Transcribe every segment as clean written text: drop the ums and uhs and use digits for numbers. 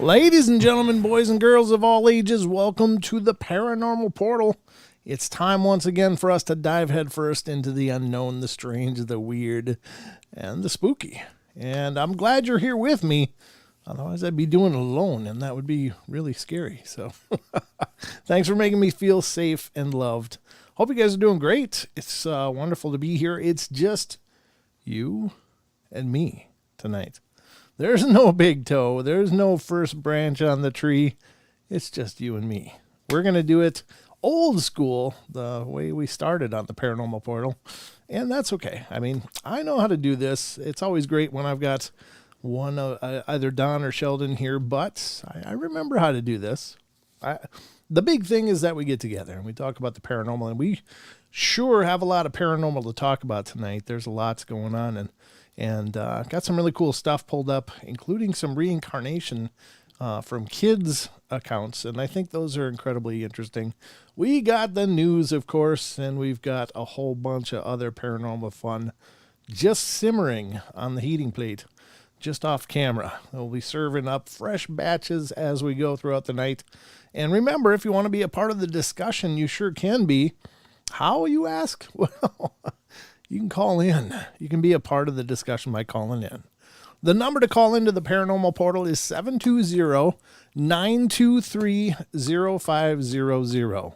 Ladies and gentlemen, boys and girls of all ages, welcome to the Paranormal Portal. It's time once again for us to dive headfirst into the unknown, the strange, the weird, and the spooky. And I'm glad you're here with me. Otherwise, I'd be doing it alone, and that would be really scary. So thanks for making me feel safe and loved. Hope you guys are doing great. It's wonderful to be here. It's just you and me tonight. There's no big toe. There's no first branch on the tree. It's just you and me. We're going to do it old school, the way we started on the Paranormal Portal. And that's okay. I mean, I know how to do this. It's always great when I've got one, either Don or Sheldon here, but I remember how to do this. The big thing is that we get together and we talk about the paranormal, and we sure have a lot of paranormal to talk about tonight. There's lots going on, and got some really cool stuff pulled up, including some reincarnation from kids' accounts, and I think those are incredibly interesting. We got the news, of course, and we've got a whole bunch of other paranormal fun just simmering on the heating plate, just off camera. We'll be serving up fresh batches as we go throughout the night. And remember, if you want to be a part of the discussion, you sure can be. How, you ask? Well, you can call in. You can be a part of the discussion by calling in. The number to call into the Paranormal Portal is 720-923-0500.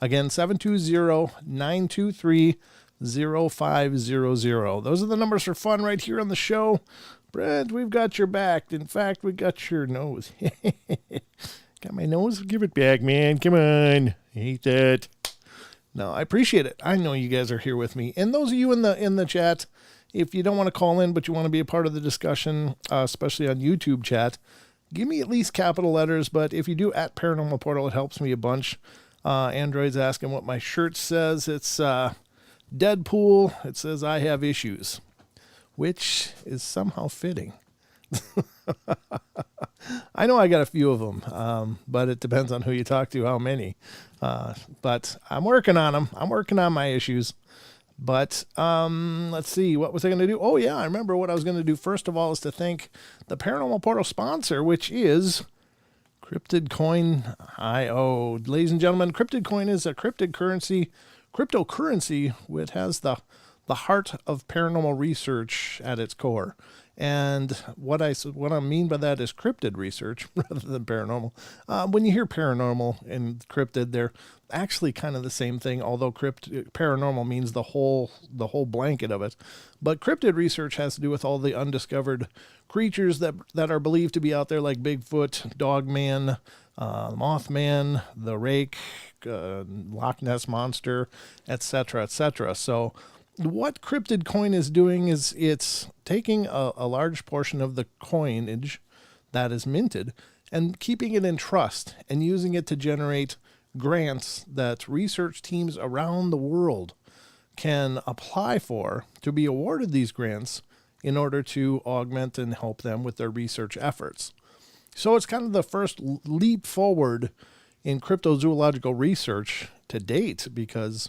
Again, 720-923-0500. Those are the numbers for fun right here on the show. Brent, we've got your back. In fact, we got your nose. Got my nose? Give it back, man. Come on. I hate that. No, I appreciate it. I know you guys are here with me. And those of you in the chat, if you don't want to call in, but you want to be a part of the discussion, especially on YouTube chat, give me at least capital letters. But if you do at Paranormal Portal, it helps me a bunch. Android's asking what my shirt says. It's Deadpool. It says, I have issues, which is somehow fitting. I know I got a few of them, but it depends on who you talk to, how many. But I'm working on them. I'm working on my issues. But let's see, what was I going to do? Oh, yeah, I remember what I was going to do. First of all is to thank the Paranormal Portal sponsor, which is Cryptid.io. Ladies and gentlemen, Cryptid is a cryptocurrency which has the heart of paranormal research at its core. And what I mean by that is cryptid research rather than paranormal. When you hear paranormal and cryptid, they're actually kind of the same thing, although paranormal means the whole blanket of it. But cryptid research has to do with all the undiscovered creatures that are believed to be out there, like Bigfoot, Dogman, Mothman, the Rake, Loch Ness Monster, etc., etc. So what Cryptid is doing is it's taking a large portion of the coinage that is minted and keeping it in trust and using it to generate grants that research teams around the world can apply for to be awarded these grants in order to augment and help them with their research efforts. So it's kind of the first leap forward in cryptozoological research to date, because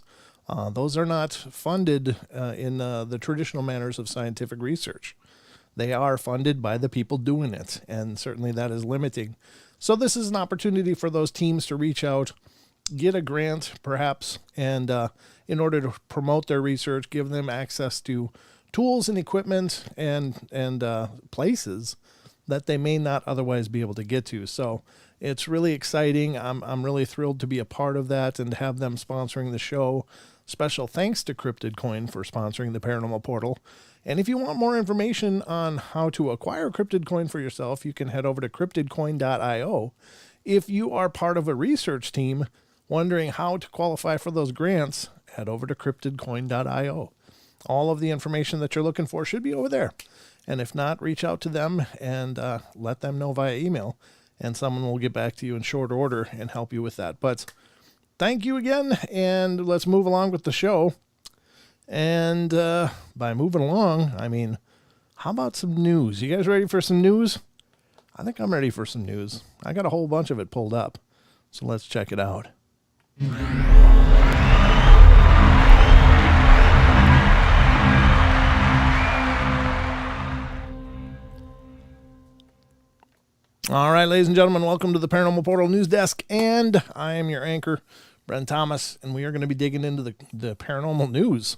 those are not funded in the traditional manners of scientific research. They are funded by the people doing it, and certainly that is limiting. So this is an opportunity for those teams to reach out, get a grant perhaps, and in order to promote their research, give them access to tools and equipment and places that they may not otherwise be able to get to. So it's really exciting. I'm really thrilled to be a part of that and to have them sponsoring the show. Special thanks to Cryptid for sponsoring the Paranormal Portal. And if you want more information on how to acquire Cryptid for yourself, you can head over to cryptidcoin.io. If you are part of a research team wondering how to qualify for those grants, head over to cryptidcoin.io. All of the information that you're looking for should be over there. And if not, reach out to them and let them know via email, and someone will get back to you in short order and help you with that. But thank you again, and let's move along with the show. And by moving along, I mean, how about some news? You guys ready for some news? I think I'm ready for some news. I got a whole bunch of it pulled up, so let's check it out. All right, ladies and gentlemen, welcome to the Paranormal Portal News Desk, and I am your anchor, Brent Thomas, and we are going to be digging into the paranormal news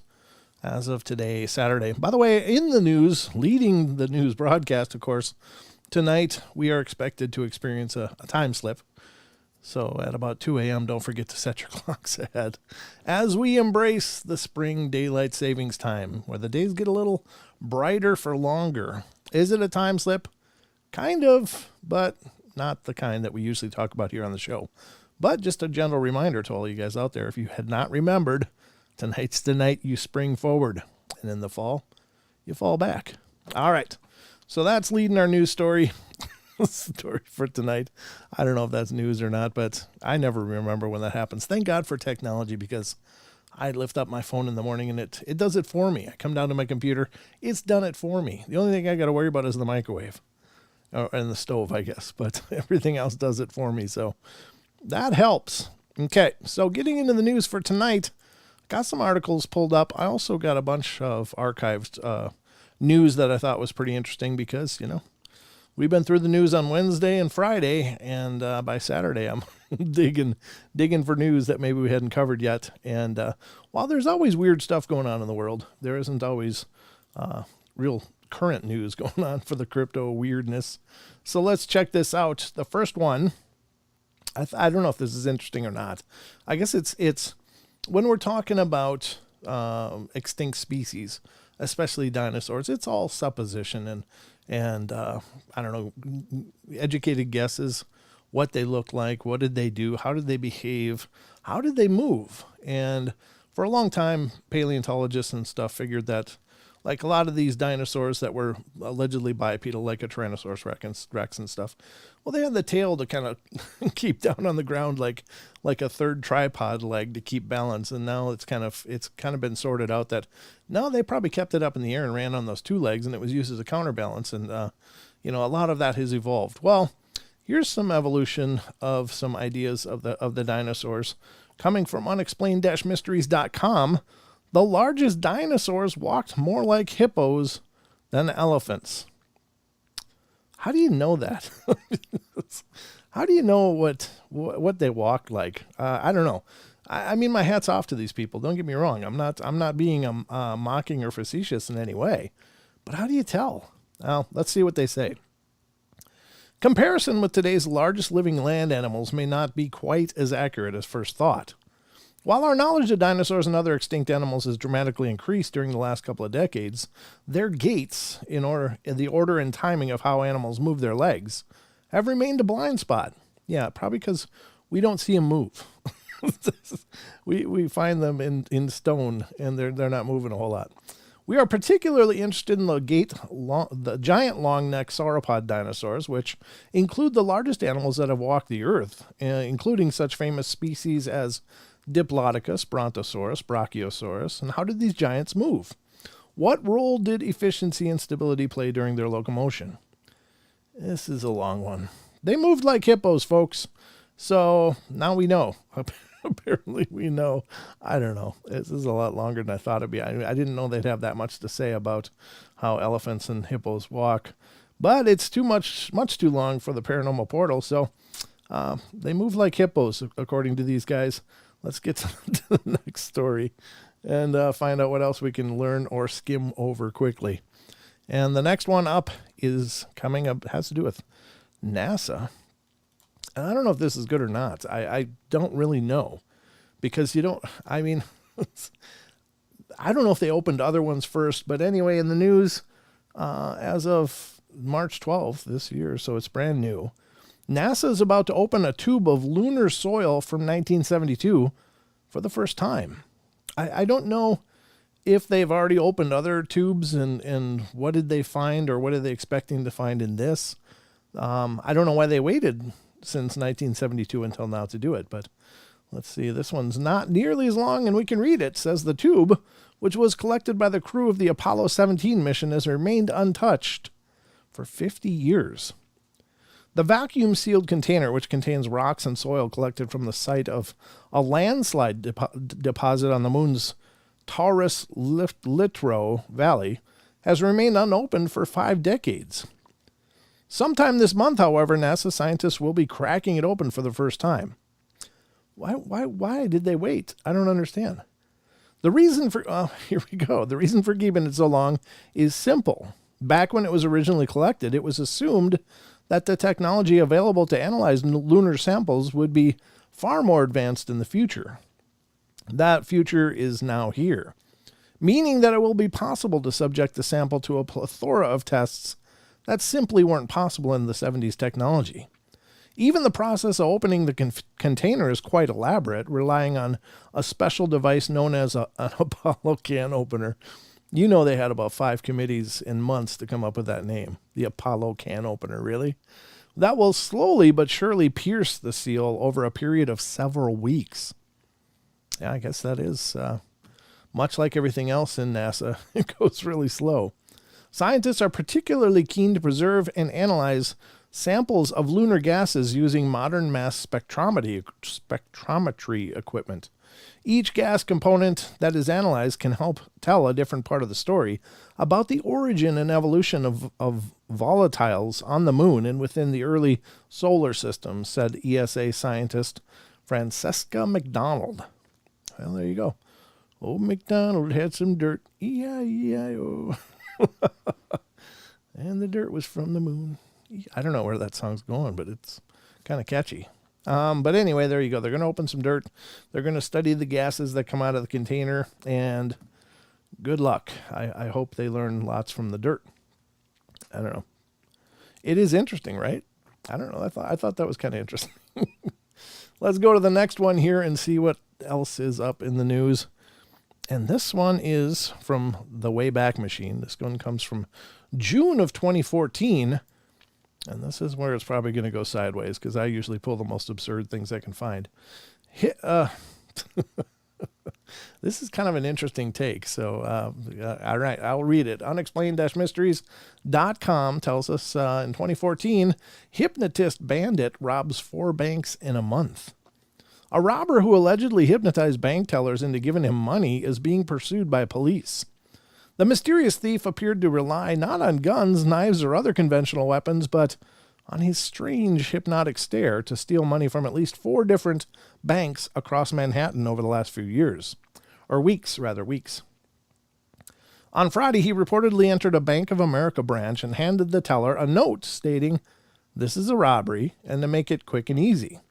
as of today, Saturday. By the way, in the news, leading the news broadcast, of course, tonight we are expected to experience a time slip. So at about 2 a.m., don't forget to set your clocks ahead as we embrace the spring daylight savings time, where the days get a little brighter for longer. Is it a time slip? Kind of, but not the kind that we usually talk about here on the show. But just a gentle reminder to all you guys out there, if you had not remembered, tonight's the night you spring forward, and in the fall, you fall back. All right, so that's leading our news story. Story for tonight. I don't know if that's news or not, but I never remember when that happens. Thank God for technology, because I lift up my phone in the morning and it does it for me. I come down to my computer, it's done it for me. The only thing I got to worry about is the microwave. And the stove, I guess, but everything else does it for me, so that helps. Okay, so getting into the news for tonight, got some articles pulled up. I also got a bunch of archived news that I thought was pretty interesting, because, you know, we've been through the news on Wednesday and Friday, and by Saturday I'm digging for news that maybe we hadn't covered yet. And while there's always weird stuff going on in the world, there isn't always real current news going on for the crypto weirdness. So let's check this out. The first one, I don't know if this is interesting or not. I guess it's when we're talking about extinct species, especially dinosaurs, it's all supposition and I don't know, educated guesses, what they look like, what did they do, how did they behave, how did they move. And for a long time, paleontologists and stuff figured that, like a lot of these dinosaurs that were allegedly bipedal, like a Tyrannosaurus Rex and stuff, well, they had the tail to kind of keep down on the ground like a third tripod leg to keep balance. And now it's kind of been sorted out that no, they probably kept it up in the air and ran on those two legs, and it was used as a counterbalance. And a lot of that has evolved. Well, here's some evolution of some ideas of the dinosaurs coming from unexplained-mysteries.com. The largest dinosaurs walked more like hippos than elephants. How do you know that? How do you know what they walked like? I don't know. I mean, my hat's off to these people. Don't get me wrong. I'm not being mocking or facetious in any way. But how do you tell? Well, let's see what they say. Comparison with today's largest living land animals may not be quite as accurate as first thought. While our knowledge of dinosaurs and other extinct animals has dramatically increased during the last couple of decades, their gaits, in the order and timing of how animals move their legs, have remained a blind spot. Yeah, probably because we don't see them move. we find them in stone, and they're not moving a whole lot. We are particularly interested in the giant long-necked sauropod dinosaurs, which include the largest animals that have walked the earth, including such famous species as Diplodocus, Brontosaurus, Brachiosaurus. And how did these giants move? What role did efficiency and stability play during their locomotion? This is a long one. They moved like hippos, folks. So now we know. Apparently we know. I don't know. This is a lot longer than I thought it'd be. I didn't know they'd have that much to say about how elephants and hippos walk. But it's much too long for the Paranormal Portal. So they move like hippos, according to these guys. Let's get to the next story and find out what else we can learn or skim over quickly. And the next one up is coming up, has to do with NASA. And I don't know if this is good or not. I don't really know because I don't know if they opened other ones first, but anyway, in the news, as of March 12th this year, so it's brand new, NASA is about to open a tube of lunar soil from 1972 for the first time. I don't know if they've already opened other tubes and what did they find or what are they expecting to find in this. I don't know why they waited since 1972 until now to do it, but let's see. This one's not nearly as long, and we can read it. It says the tube, which was collected by the crew of the Apollo 17 mission, has remained untouched for 50 years. The vacuum-sealed container, which contains rocks and soil collected from the site of a landslide deposit on the moon's Taurus Littrow Valley, has remained unopened for 5 decades. Sometime this month, however, NASA scientists will be cracking it open for the first time. Why did they wait? I don't understand. The reason for here we go. The reason for keeping it so long is simple. Back when it was originally collected, it was assumed that the technology available to analyze lunar samples would be far more advanced in the future. That future is now here, meaning that it will be possible to subject the sample to a plethora of tests that simply weren't possible in the 70s technology. Even the process of opening the container is quite elaborate, relying on a special device known as an Apollo can opener. You know they had about 5 committees and months to come up with that name. The Apollo can opener, really? That will slowly but surely pierce the seal over a period of several weeks. Yeah, I guess that is much like everything else in NASA. It goes really slow. Scientists are particularly keen to preserve and analyze samples of lunar gases using modern mass spectrometry equipment. Each gas component that is analyzed can help tell a different part of the story about the origin and evolution of volatiles on the moon and within the early solar system, said ESA scientist Francesca McDonald. Well, there you go. Old MacDonald had some dirt. E-I-E-I-O. And the dirt was from the moon. I don't know where that song's going, but it's kind of catchy. But anyway, there you go. They're going to open some dirt. They're going to study the gases that come out of the container, and good luck. I hope they learn lots from the dirt. I don't know. It is interesting, right? I don't know. I thought that was kind of interesting. Let's go to the next one here and see what else is up in the news. And this one is from the Wayback Machine. This one comes from June of 2014. And this is where it's probably going to go sideways, because I usually pull the most absurd things I can find. This is kind of an interesting take. So, all right, I'll read it. Unexplained-mysteries.com tells us in 2014, hypnotist bandit robs 4 banks in a month. A robber who allegedly hypnotized bank tellers into giving him money is being pursued by police. The mysterious thief appeared to rely not on guns, knives, or other conventional weapons, but on his strange hypnotic stare to steal money from at least 4 different banks across Manhattan over the last few years. Or weeks. On Friday, he reportedly entered a Bank of America branch and handed the teller a note stating, "This is a robbery, and to make it quick and easy."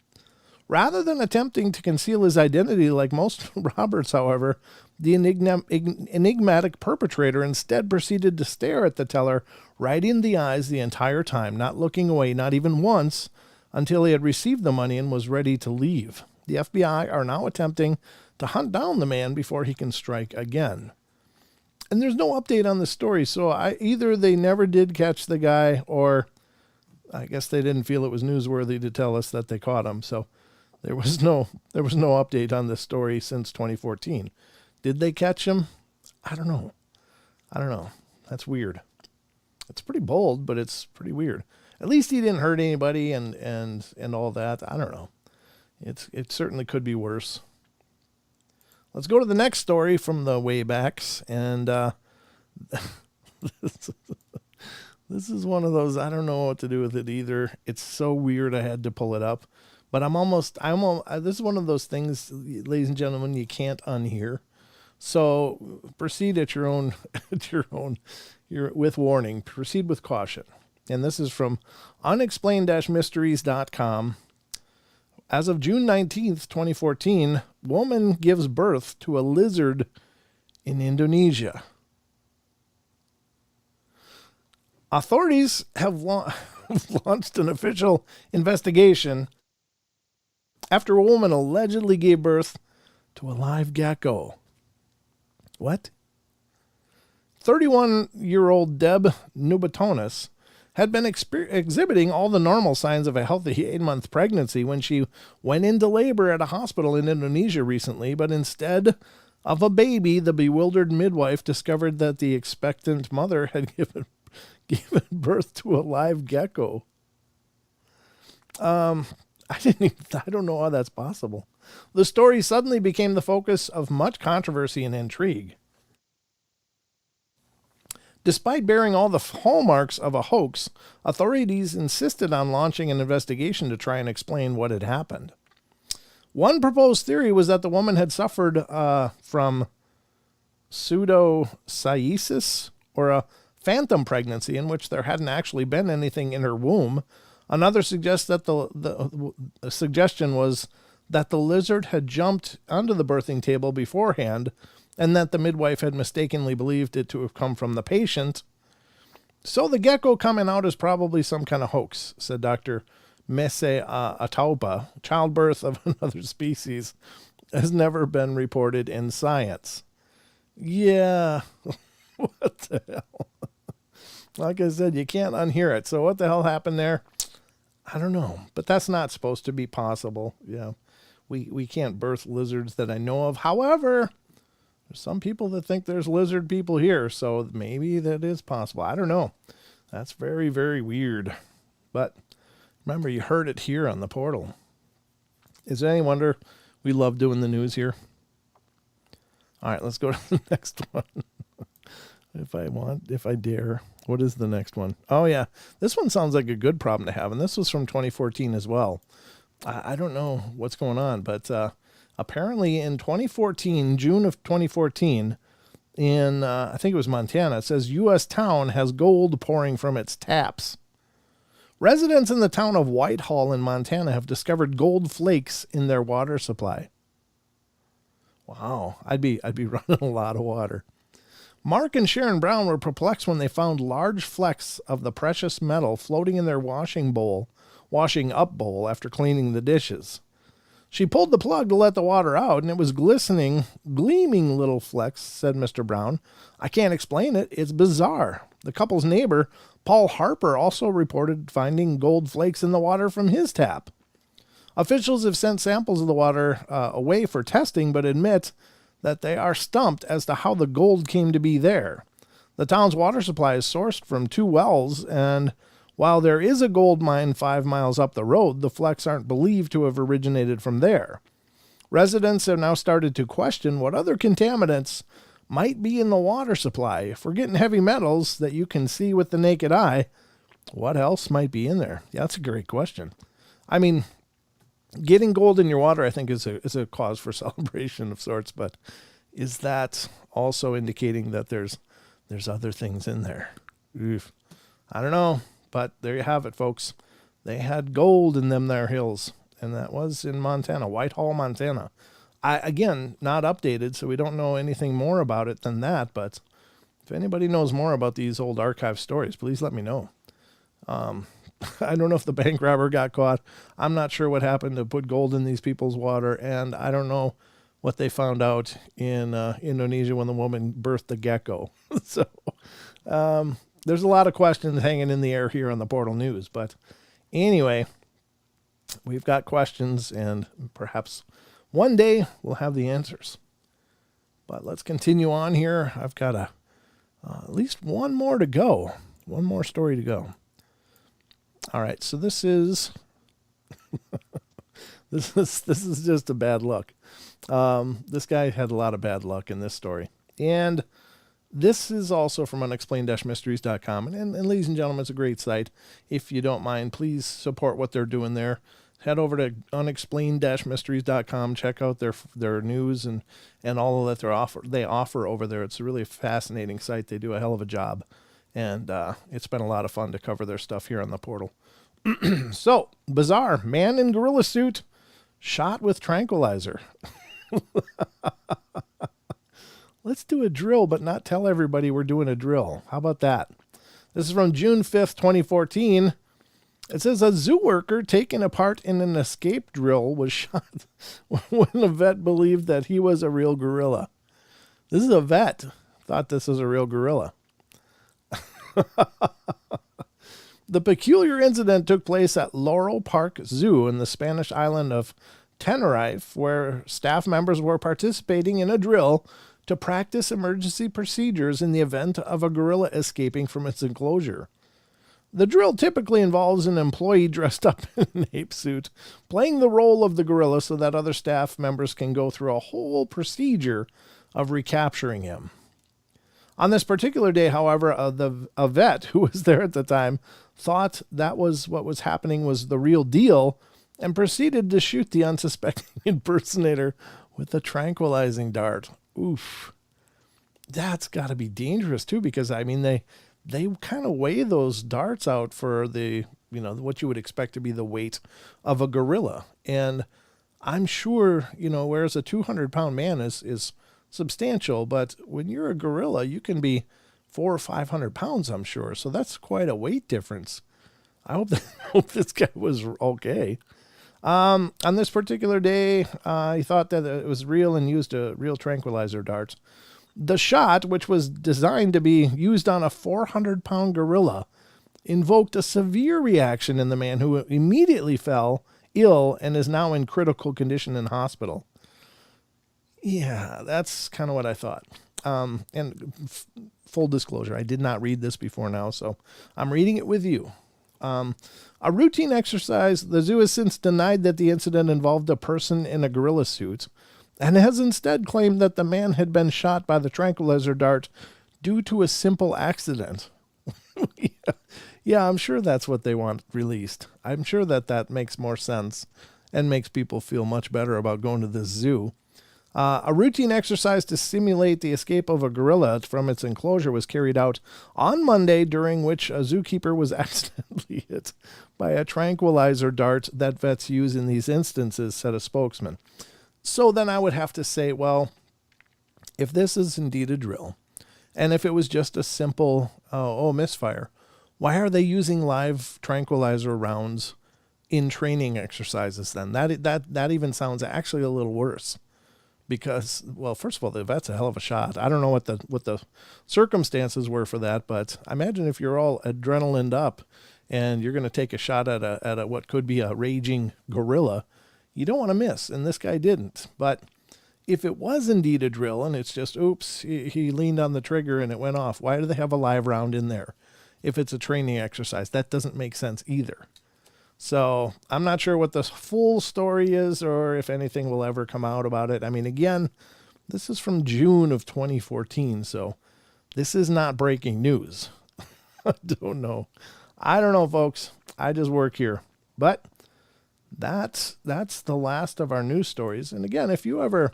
Rather than attempting to conceal his identity like most robbers, however, the enigmatic perpetrator instead proceeded to stare at the teller right in the eyes the entire time, not looking away, not even once, until he had received the money and was ready to leave. The FBI are now attempting to hunt down the man before he can strike again. And there's no update on the story, so either they never did catch the guy, or I guess they didn't feel it was newsworthy to tell us that they caught him. So there was no update on this story since 2014. Did they catch him? I don't know. That's weird. It's pretty bold, but it's pretty weird. At least he didn't hurt anybody and all that. I don't know. It certainly could be worse. Let's go to the next story from the Waybacks, and this is one of those, I don't know what to do with it either. It's so weird I had to pull it up. But this is one of those things, ladies and gentlemen, you can't unhear. So proceed at your own with warning. Proceed with caution. And this is from unexplained-mysteries.com. As of June 19th, 2014, woman gives birth to a lizard in Indonesia. Authorities have launched an official investigation after a woman allegedly gave birth to a live gecko. What? 31-year-old Deb Nubatonis had been exhibiting all the normal signs of a healthy 8-month pregnancy when she went into labor at a hospital in Indonesia recently, but instead of a baby, the bewildered midwife discovered that the expectant mother had given birth to a live gecko. I don't know how that's possible. The story suddenly became the focus of much controversy and intrigue. Despite bearing all the hallmarks of a hoax, authorities insisted on launching an investigation to try and explain what had happened. One proposed theory was that the woman had suffered from pseudocyesis, or a phantom pregnancy in which there hadn't actually been anything in her womb. Another suggests that the suggestion was that the lizard had jumped onto the birthing table beforehand, and that the midwife had mistakenly believed it to have come from the patient. So the gecko coming out is probably some kind of hoax, said Dr. Mese Ataupa. Childbirth of another species has never been reported in science. Yeah, what the hell? Like I said, you can't unhear it. So what the hell happened there? I don't know, but that's not supposed to be possible. Yeah, we can't birth lizards that I know of. However, there's some people that think there's lizard people here, so maybe that is possible. I don't know. That's very, very weird. But remember, you heard it here on the portal. Is it any wonder we love doing the news here? All right, let's go to the next one. If I dare. What is the next one? Oh, yeah. This one sounds like a good problem to have, and this was from 2014 as well. I don't know what's going on, but apparently in 2014, June of 2014, in, I think it was Montana, it says U.S. town has gold pouring from its taps. Residents in the town of Whitehall in Montana have discovered gold flakes in their water supply. Wow, I'd be running a lot of water. Mark and Sharon Brown were perplexed when they found large flecks of the precious metal floating in their washing up bowl after cleaning the dishes. She pulled the plug to let the water out, and it was gleaming little flecks, said Mr. Brown. I can't explain it. It's bizarre. The couple's neighbor, Paul Harper, also reported finding gold flakes in the water from his tap. Officials have sent samples of the water away for testing, but admit that they are stumped as to how the gold came to be there. The town's water supply is sourced from 2 wells, and while there is a gold mine 5 miles up the road, the flecks aren't believed to have originated from there. Residents have now started to question what other contaminants might be in the water supply. If we're getting heavy metals that you can see with the naked eye, what else might be in there? Yeah, that's a great question. I mean, getting gold in your water, I think, is a cause for celebration of sorts, but is that also indicating that there's other things in there? Oof. I don't know, but there you have it, folks. They had gold in them there hills, and that was in Montana, Whitehall, Montana. Again, not updated, so we don't know anything more about it than that, but if anybody knows more about these old archive stories, please let me know. I don't know if the bank robber got caught. I'm not sure what happened to put gold in these people's water, and I don't know what they found out in Indonesia when the woman birthed the gecko. So there's a lot of questions hanging in the air here on the Portal News. But anyway, we've got questions, and perhaps one day we'll have the answers. But let's continue on here. I've got at least one more to go. One more story to go. All right, so this is this is just a bad luck. This guy had a lot of bad luck in this story, and this is also from unexplained-mysteries.com. And ladies and gentlemen, it's a great site. If you don't mind, please support what they're doing there. Head over to unexplained-mysteries.com. Check out their news and all that they offer over there. It's a really fascinating site. They do a hell of a job. And it's been a lot of fun to cover their stuff here on the Portal. So, bizarre. Man in gorilla suit shot with tranquilizer. Let's do a drill, but not tell everybody we're doing a drill. How about that? This is from June 5th, 2014. It says a zoo worker taking a part in an escape drill was shot when a vet believed that he was a real gorilla. This is a vet. Thought this was a real gorilla. The peculiar incident took place at Laurel Park Zoo in the Spanish island of Tenerife, where staff members were participating in a drill to practice emergency procedures in the event of a gorilla escaping from its enclosure. The drill typically involves an employee dressed up in an ape suit, playing the role of the gorilla so that other staff members can go through a whole procedure of recapturing him. On this particular day, however, a vet who was there at the time thought that was what was happening was the real deal and proceeded to shoot the unsuspecting impersonator with a tranquilizing dart. Oof. That's got to be dangerous, too, because, I mean, they kind of weigh those darts out for the, what you would expect to be the weight of a gorilla. And I'm sure, whereas a 200-pound man is substantial, but when you're a gorilla, you can be 400 or 500 pounds, I'm sure. So that's quite a weight difference. I hope this guy was okay. On this particular day, he thought that it was real and used a real tranquilizer dart. The shot, which was designed to be used on a 400-pound gorilla, invoked a severe reaction in the man, who immediately fell ill and is now in critical condition in hospital. Yeah, that's kind of what I thought. Full disclosure, I did not read this before now, so I'm reading it with you. A routine exercise. The zoo has since denied that the incident involved a person in a gorilla suit. and has instead claimed that the man had been shot by the tranquilizer dart due to a simple accident. Yeah, I'm sure that's what they want released. I'm sure that makes more sense and makes people feel much better about going to this zoo. A routine exercise to simulate the escape of a gorilla from its enclosure was carried out on Monday, during which a zookeeper was accidentally hit by a tranquilizer dart that vets use in these instances, said a spokesman. So then I would have to say, well, if this is indeed a drill, and if it was just a simple, misfire, why are they using live tranquilizer rounds in training exercises then? That even sounds actually a little worse. Because, well, first of all, the vet's a hell of a shot. I don't know what the circumstances were for that, but I imagine if you're all adrenalined up and you're going to take a shot at a what could be a raging gorilla, you don't want to miss, and this guy didn't. But if it was indeed a drill and it's just, oops, he leaned on the trigger and it went off, why do they have a live round in there? If it's a training exercise, that doesn't make sense either. So I'm not sure what the full story is or if anything will ever come out about it. I mean, again, this is from June of 2014, so this is not breaking news. I don't know, folks. I just work here. But that's the last of our news stories. And again, if you're ever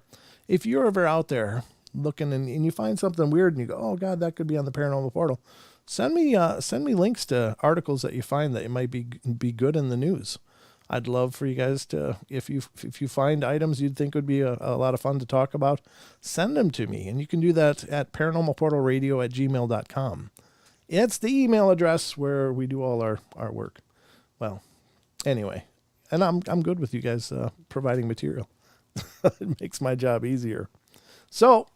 out there looking and you find something weird and you go, oh God, that could be on the Paranormal Portal, send me links to articles that you find that might be good in the news. I'd love for you guys to, if you find items you'd think would be a lot of fun to talk about, send them to me. And you can do that at paranormalportalradio@gmail.com. It's the email address where we do all our work. Well, anyway, and I'm good with you guys providing material. It makes my job easier. So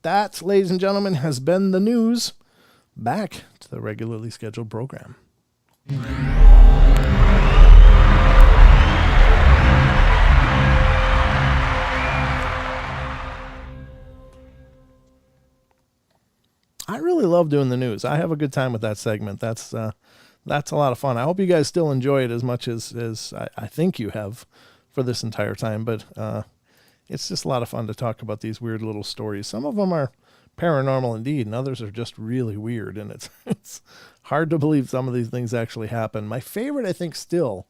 that, ladies and gentlemen, has been the news. Back to the regularly scheduled program. I really love doing the news. I have a good time with that segment. That's a lot of fun. I hope you guys still enjoy it as much as I think you have for this entire time. But it's just a lot of fun to talk about these weird little stories. Some of them are paranormal indeed, and others are just really weird, and it's hard to believe some of these things actually happen. My favorite, I think, still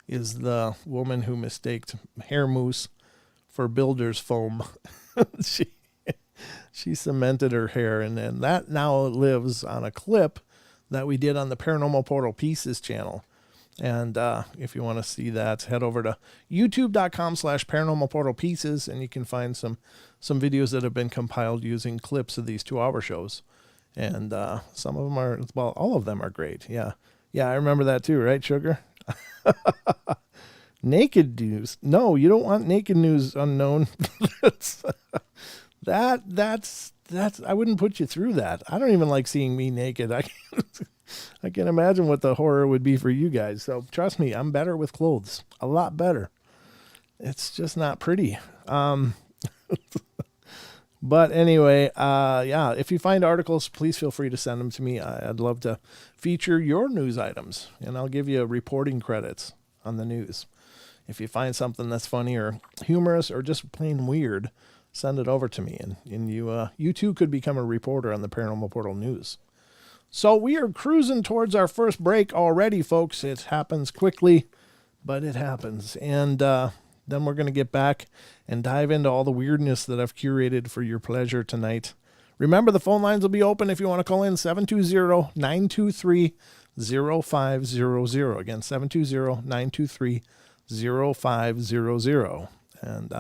is the woman who mistaked hair mousse for builder's foam. She cemented her hair, and that now lives on a clip that we did on the Paranormal Portal Pieces channel. And if you want to see that, head over to youtube.com/paranormalportalpieces, and you can find some videos that have been compiled using clips of these 2-hour shows. And some of them are, well, all of them are great. Yeah, I remember that too, right, Sugar? Naked news. No, you don't want naked news unknown. That's I wouldn't put you through that. I don't even like seeing me naked. I can imagine what the horror would be for you guys. So trust me, I'm better with clothes. A lot better. It's just not pretty. But anyway, if you find articles, please feel free to send them to me. I'd love to feature your news items, and I'll give you reporting credits on the news. If you find something that's funny or humorous or just plain weird, send it over to me, and you too could become a reporter on the Paranormal Portal News. So we are cruising towards our first break already, folks. It happens quickly, but it happens. And then we're going to get back and dive into all the weirdness that I've curated for your pleasure tonight. Remember, the phone lines will be open if you want to call in, 720-923-0500. Again, 720-923-0500. And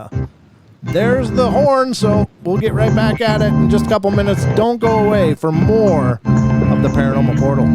there's the horn, so we'll get right back at it in just a couple minutes. Don't go away for more of the Paranormal Portal.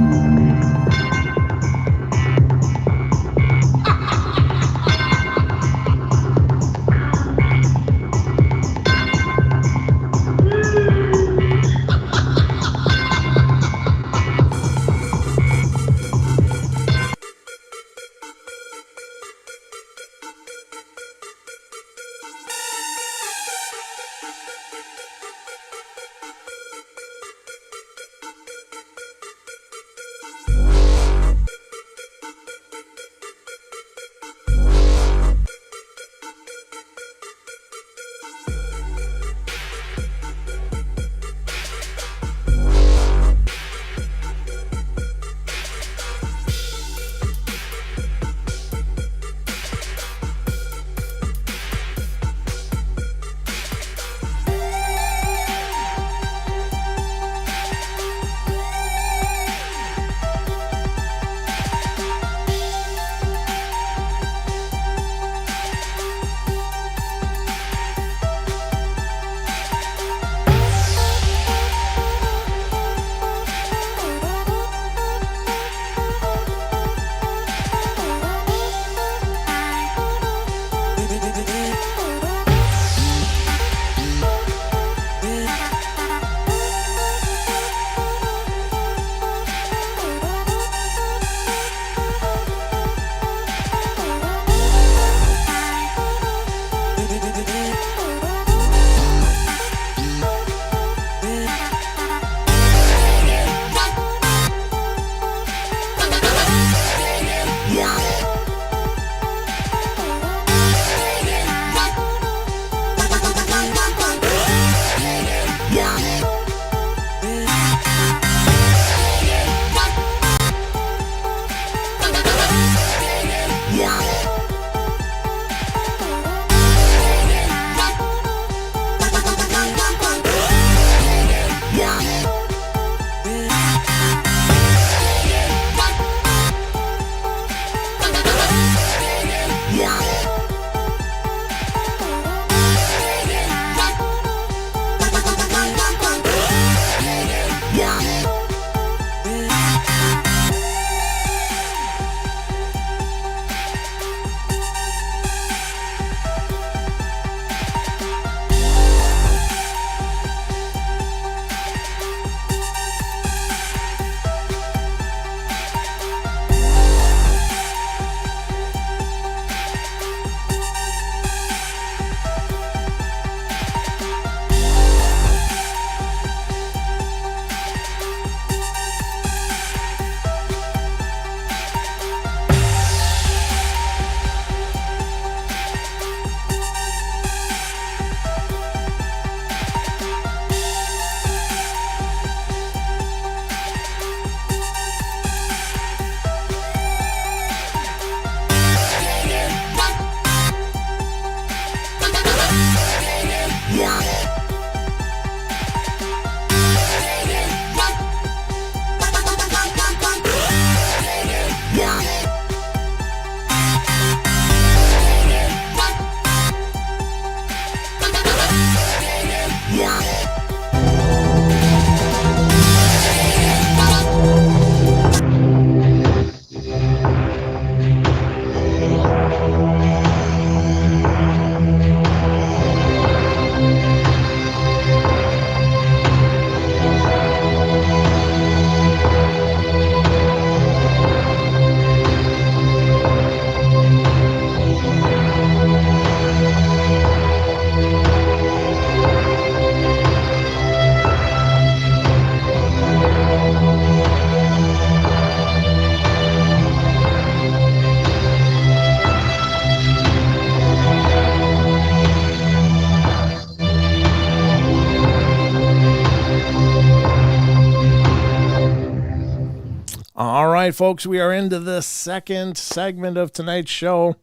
All right, folks, we are into the second segment of tonight's show.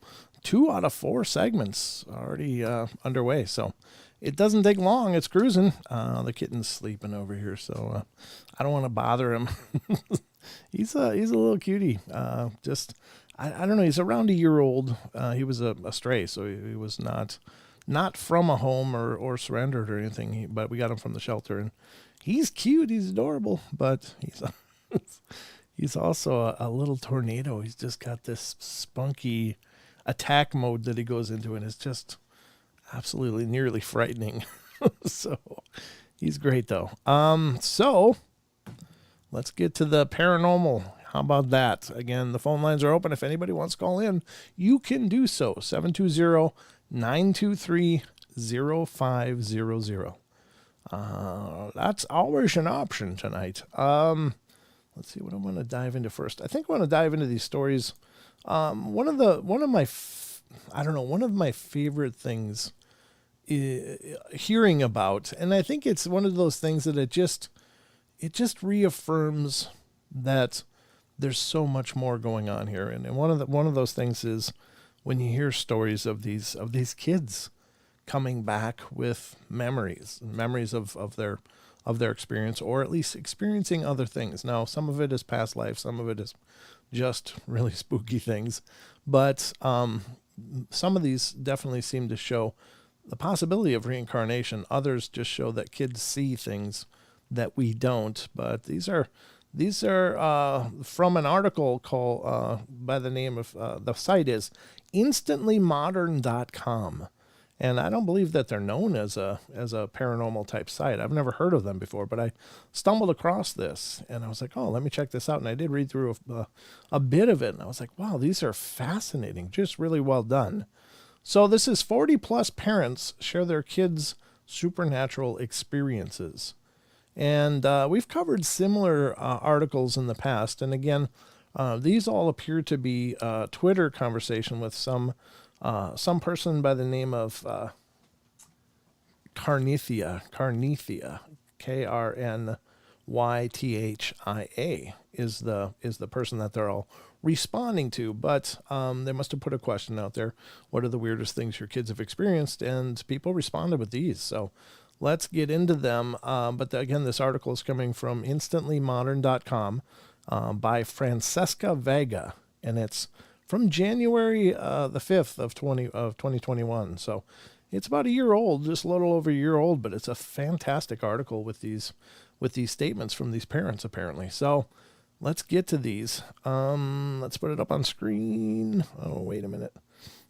2 out of 4 segments already underway, so it doesn't take long. It's cruising. The kitten's sleeping over here, so I don't want to bother him. He's a little cutie. I don't know. He's around a year old. He was a stray, so he was not from a home or surrendered or anything. But we got him from the shelter, and he's cute. He's adorable, but he's also a little tornado. He's just got this spunky attack mode that he goes into, and it's just absolutely nearly frightening. So he's great though. So let's get to the paranormal. How about that? Again, the phone lines are open. If anybody wants to call in, you can do so. 720-923-0500. That's always an option tonight. Let's see what I'm going to dive into first. I think I want to dive into these stories. One of my favorite things hearing about, and I think it's one of those things that it just reaffirms that there's so much more going on here. And one of those things is when you hear stories of these kids coming back with memories of their experience, or at least experiencing other things. Now, some of it is past life, some of it is just really spooky things, but some of these definitely seem to show the possibility of reincarnation. Others just show that kids see things that we don't. But these are from an article called by the name of the site is instantlymodern.com. And I don't believe that they're known as a paranormal type site. I've never heard of them before, but I stumbled across this and I was like, oh, let me check this out. And I did read through a bit of it, and I was like, wow, these are fascinating, just really well done. So this is 40 plus parents share their kids' supernatural experiences. And we've covered similar articles in the past. And again, these all appear to be Twitter conversation with some person by the name of Carnithia, Krnythia is the person that they're all responding to. But they must have put a question out there. What are the weirdest things your kids have experienced? And people responded with these. So let's get into them. But again, this article is coming from instantlymodern.com by Francesca Vega, and it's from January the 5th of 2021. So it's about a year old, just a little over a year old, but it's a fantastic article with these statements from these parents, apparently. So let's get to these. Let's put it up on screen. Oh, wait a minute.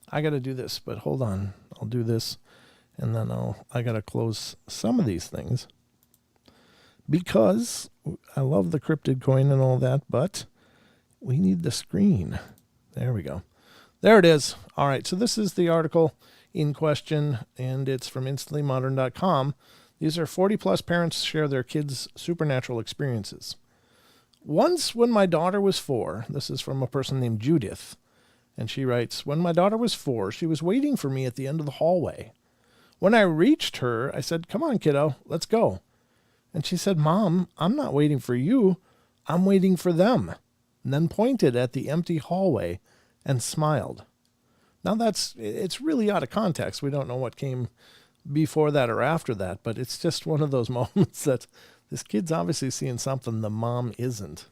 I got to do this, but hold on. I'll do this, and then I got to close some of these things because I love the cryptid coin and all that, but we need the screen. There we go. There it is. All right, so this is the article in question, and it's from instantlymodern.com. These are 40 plus parents share their kids' supernatural experiences. Once when my daughter was 4, this is from a person named Judith, and she writes, when my daughter was 4, she was waiting for me at the end of the hallway. When I reached her, I said, come on, kiddo, let's go. And she said, Mom, I'm not waiting for you. I'm waiting for them. And then pointed at the empty hallway and smiled. Now it's really out of context. We don't know what came before that or after that, but it's just one of those moments that this kid's obviously seeing something the mom isn't.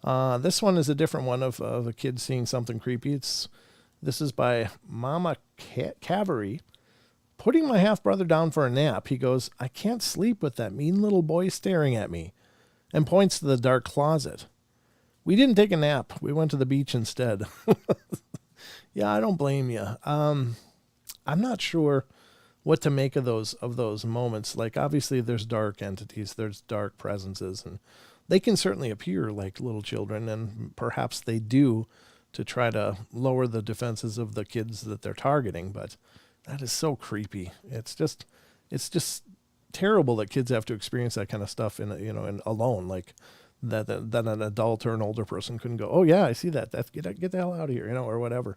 This one is a different one of a kid seeing something creepy. This is by Mama Cavery. Putting my half-brother down for a nap, he goes, I can't sleep with that mean little boy staring at me, and points to the dark closet. We didn't take a nap. We went to the beach instead. Yeah, I don't blame you. I'm not sure what to make of those moments. Like, obviously, there's dark entities, there's dark presences, and they can certainly appear like little children, and perhaps they do to try to lower the defenses of the kids that they're targeting. But that is so creepy. It's just terrible that kids have to experience that kind of stuff in alone. Like, that an adult or an older person couldn't go, oh yeah, I see that. That's get the hell out of here, or whatever.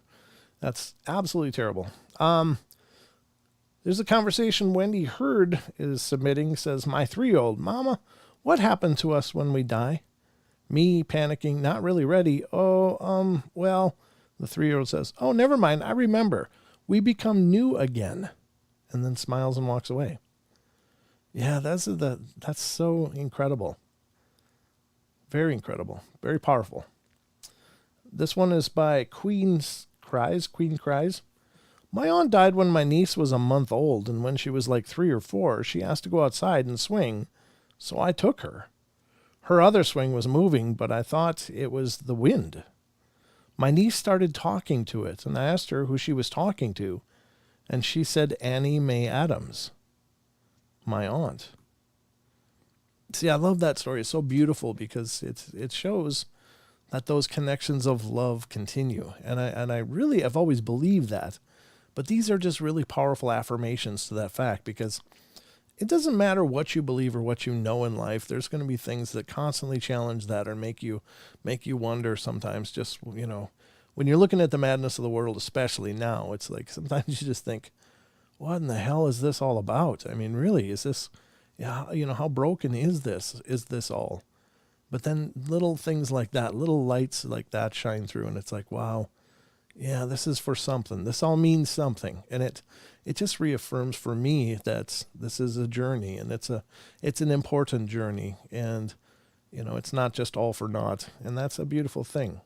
That's absolutely terrible. There's a conversation Wendy Hurd is submitting. Says, my 3-year-old, Mama, what happened to us when we die? Me panicking, not really ready. Well, the 3-year-old says, oh, never mind. I remember. We become new again. And then smiles and walks away. Yeah, that's so incredible. Very incredible. Very powerful. This one is by Queen Cries. My aunt died when my niece was a month old, and when she was like 3 or 4, she asked to go outside and swing, so I took her. Her other swing was moving, but I thought it was the wind. My niece started talking to it, and I asked her who she was talking to, and she said Annie Mae Adams, my aunt. See, I love that story. It's so beautiful because it shows that those connections of love continue. And I really have always believed that. But these are just really powerful affirmations to that fact, because it doesn't matter what you believe or what you know in life. There's going to be things that constantly challenge that or make you wonder sometimes. Just, when you're looking at the madness of the world, especially now, it's like sometimes you just think, what in the hell is this all about? I mean, really, is this, how broken is this? Is this all? But then little things like that, little lights like that shine through, and it's like, wow, yeah, this is for something. This all means something. And it just reaffirms for me that this is a journey, and it's an important journey. And, it's not just all for naught. And that's a beautiful thing.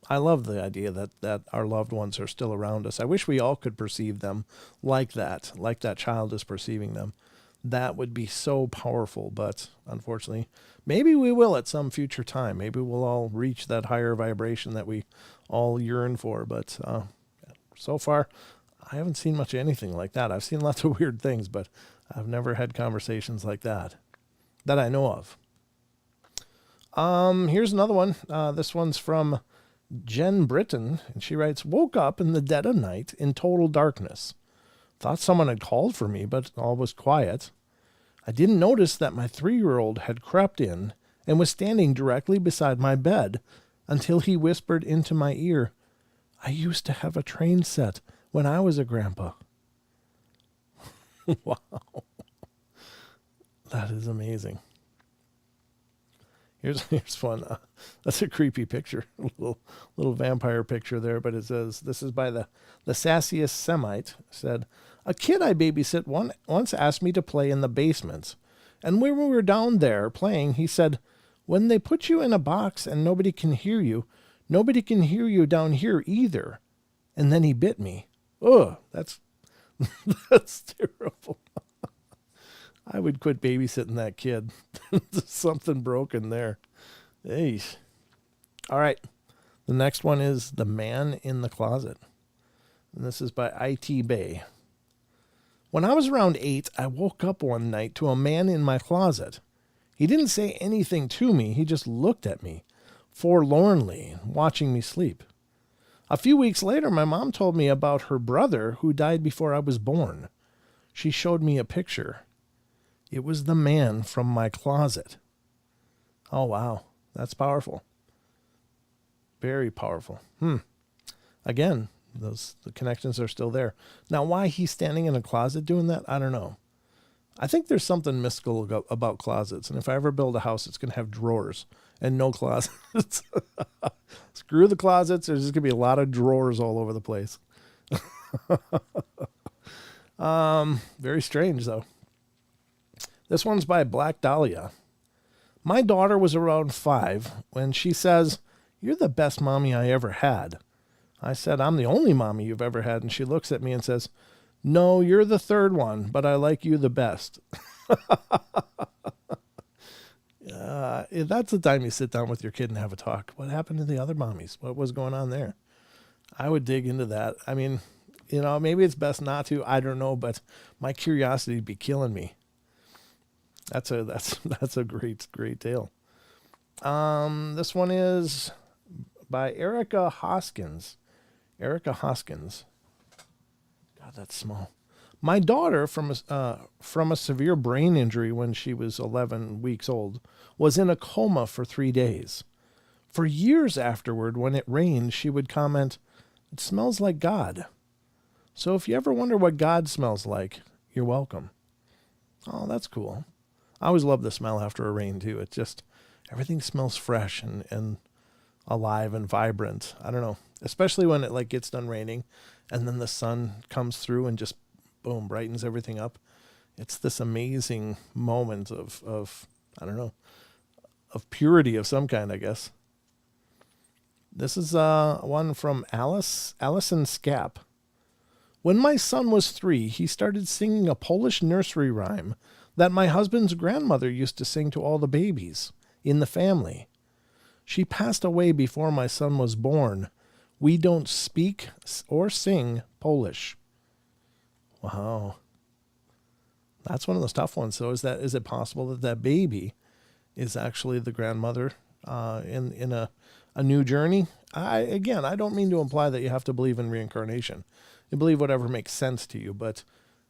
I love the idea that our loved ones are still around us. I wish we all could perceive them like that child is perceiving them. That would be so powerful, but unfortunately, maybe we will at some future time. Maybe we'll all reach that higher vibration that we all yearn for. But so far, I haven't seen much of anything like that. I've seen lots of weird things, but I've never had conversations like that I know of. Here's another one. This one's from Jen Britton, and she writes, woke up in the dead of night in total darkness. Thought someone had called for me, but all was quiet. I didn't notice that my 3-year-old had crept in and was standing directly beside my bed until he whispered into my ear, I used to have a train set when I was a grandpa. Wow. That is amazing. Here's one. That's a creepy picture. A little vampire picture there, but it says, this is by the sassiest Semite, said, a kid I babysit once asked me to play in the basement. And when we were down there playing, he said, when they put you in a box and nobody can hear you down here either. And then he bit me. Oh, that's terrible. I would quit babysitting that kid. There's something broken there. Eesh. All right. The next one is The Man in the Closet. And this is by I.T. Bay. When I was around 8, I woke up one night to a man in my closet. He didn't say anything to me. He just looked at me, forlornly, watching me sleep. A few weeks later, my mom told me about her brother who died before I was born. She showed me a picture. It was the man from my closet. Oh, wow. That's powerful. Very powerful. Again, the connections are still there. Now, why he's standing in a closet doing that, I don't know. I think there's something mystical about closets. And if I ever build a house, it's going to have drawers and no closets. Screw the closets. There's just going to be a lot of drawers all over the place. Very strange, though. This one's by Black Dahlia. My daughter was around 5 when she says, you're the best mommy I ever had. I said, I'm the only mommy you've ever had. And she looks at me and says, no, you're the third one, but I like you the best. That's the time you sit down with your kid and have a talk. What happened to the other mommies? What was going on there? I would dig into that. I mean, maybe it's best not to. I don't know, but my curiosity would be killing me. That's a great tale. This one is by Erica Hoskins. Erica Hoskins. God, that's small. My daughter, from a severe brain injury when she was 11 weeks old, was in a coma for 3 days. For years afterward, when it rained, she would comment, it smells like God. So if you ever wonder what God smells like, you're welcome. Oh, that's cool. I always love the smell after a rain, too. everything smells fresh and alive and vibrant. I don't know, especially when it like gets done raining and then the sun comes through and just boom, brightens everything up. It's this amazing moment of I don't know, of purity of some kind, I guess. This is one from Allison Scap. When my son was 3, he started singing a Polish nursery rhyme that my husband's grandmother used to sing to all the babies in the family. She passed away before my son was born. We don't speak or sing Polish. Wow. That's one of those tough ones. So is it possible that that baby is actually the grandmother in a new journey? I don't mean to imply that you have to believe in reincarnation. You believe whatever makes sense to you, but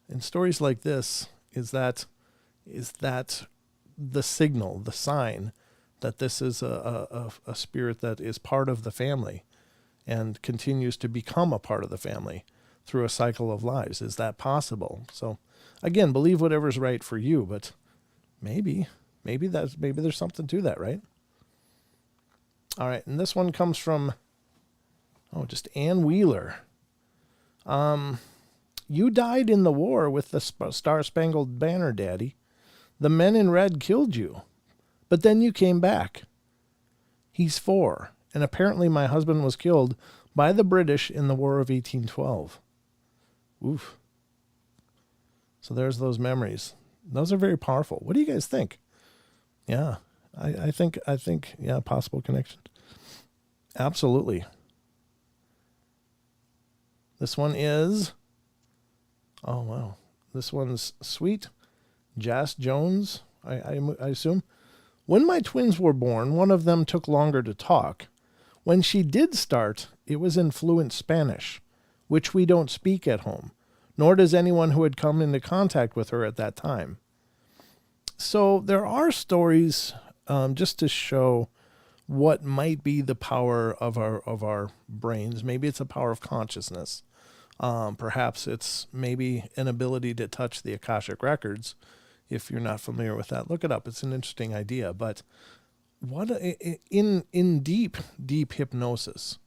in stories like this, is that the signal, the sign that this is a spirit that is part of the family and continues to become a part of the family through a cycle of lives? Is that possible? So again, believe whatever's right for you, but maybe there's something to that, right? All right, and this one comes from just Ann Wheeler. You died in the war with the Star-Spangled Banner, Daddy. The men in red killed you, but then you came back. He's 4, and apparently my husband was killed by the British in the War of 1812. Oof. So there's those memories. Those are very powerful. What do you guys think? Yeah, I think, yeah, possible connection. Absolutely. This one is, oh, wow. This one's sweet. Jas Jones, I assume. When my twins were born, one of them took longer to talk. When she did start, it was in fluent Spanish, which we don't speak at home, nor does anyone who had come into contact with her at that time. So there are stories just to show what might be the power of our brains. Maybe it's a power of consciousness. Perhaps it's maybe an ability to touch the Akashic records. If you're not familiar with that, look it up. It's an interesting idea. But what in deep hypnosis,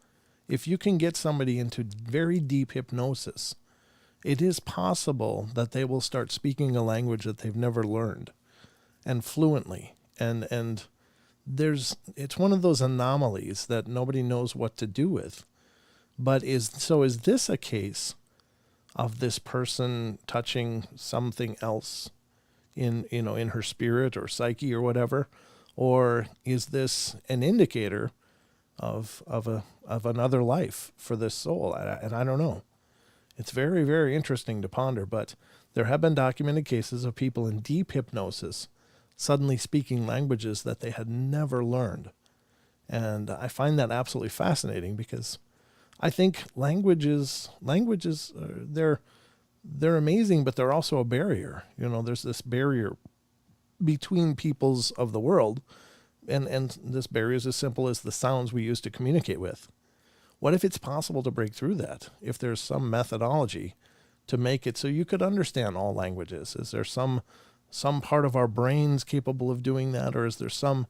if you can get somebody into very deep hypnosis, it is possible that they will start speaking a language that they've never learned, and fluently. And it's one of those anomalies that nobody knows what to do with. But is this a case of this person touching something else in her spirit or psyche or whatever? Or is this an indicator of another life for this soul? And I don't know. It's very, very interesting to ponder, but there have been documented cases of people in deep hypnosis suddenly speaking languages that they had never learned. And I find that absolutely fascinating, because I think languages they're amazing, but they're also a barrier. There's this barrier between peoples of the world, and this barrier is as simple as the sounds we use to communicate with. What if it's possible to break through that? If there's some methodology to make it so you could understand all languages? Is there some part of our brains capable of doing that, or is there some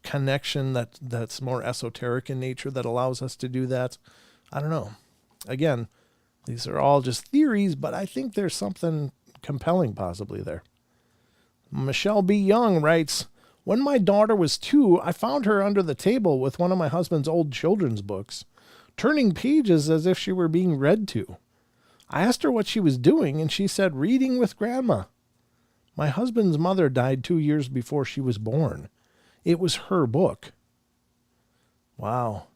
connection that's more esoteric in nature that allows us to do that? I don't know. Again, these are all just theories, but I think there's something compelling possibly there. Michelle B. Young writes, when my daughter was 2, I found her under the table with one of my husband's old children's books, turning pages as if she were being read to. I asked her what she was doing, and she said, reading with Grandma. My husband's mother died 2 years before she was born. It was her book. Wow.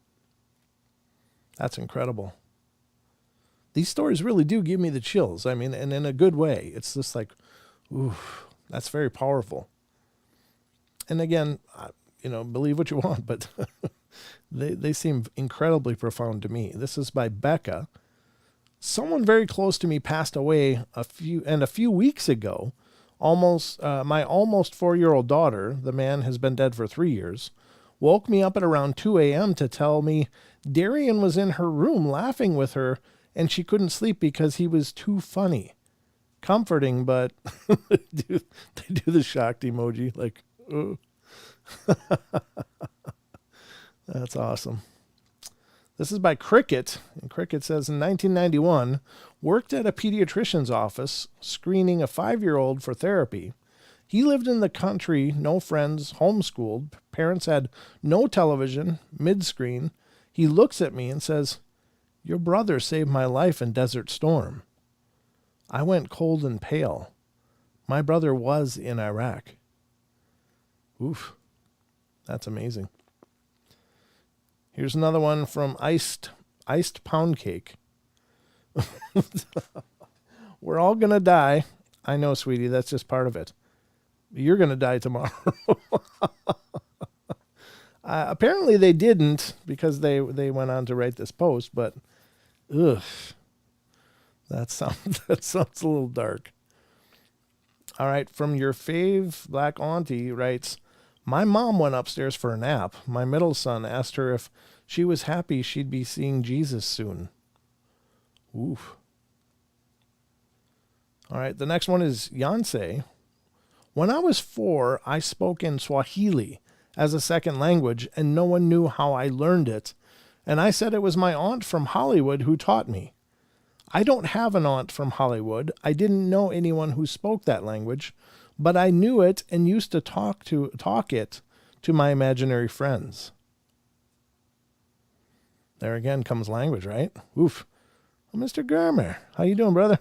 That's incredible. These stories really do give me the chills. I mean, and in a good way. It's just like, ooh, that's very powerful. And again, believe what you want, but they seem incredibly profound to me. This is by Becca. Someone very close to me passed away a few weeks ago. My almost 4-year-old daughter, the man has been dead for 3 years, woke me up at around 2 a.m. to tell me Darian was in her room laughing with her, and she couldn't sleep because he was too funny. Comforting, but they do the shocked emoji, like, That's awesome. This is by Cricket. And Cricket says, in 1991, worked at a pediatrician's office screening a 5-year-old for therapy. He lived in the country, no friends, homeschooled. Parents had no television, mid-screen. He looks at me and says, "Your brother saved my life in Desert Storm." I went cold and pale. My brother was in Iraq. Oof. That's amazing. Here's another one from Iced Pound Cake. We're all going to die. I know, sweetie, that's just part of it. You're going to die tomorrow. Apparently they didn't, because they went on to write this post, but ugh. That sounds a little dark. All right, from your fave Black Auntie writes, my mom went upstairs for a nap. My middle son asked her if she was happy she'd be seeing Jesus soon. Oof. All right, the next one is Yancey. When I was 4, I spoke in Swahili as a second language, and no one knew how I learned it. And I said it was my aunt from Hollywood who taught me. I don't have an aunt from Hollywood. I didn't know anyone who spoke that language, but I knew it and used to talk it to my imaginary friends. There again comes language, right? Oof. Well, Mr. Garmer, how you doing, brother?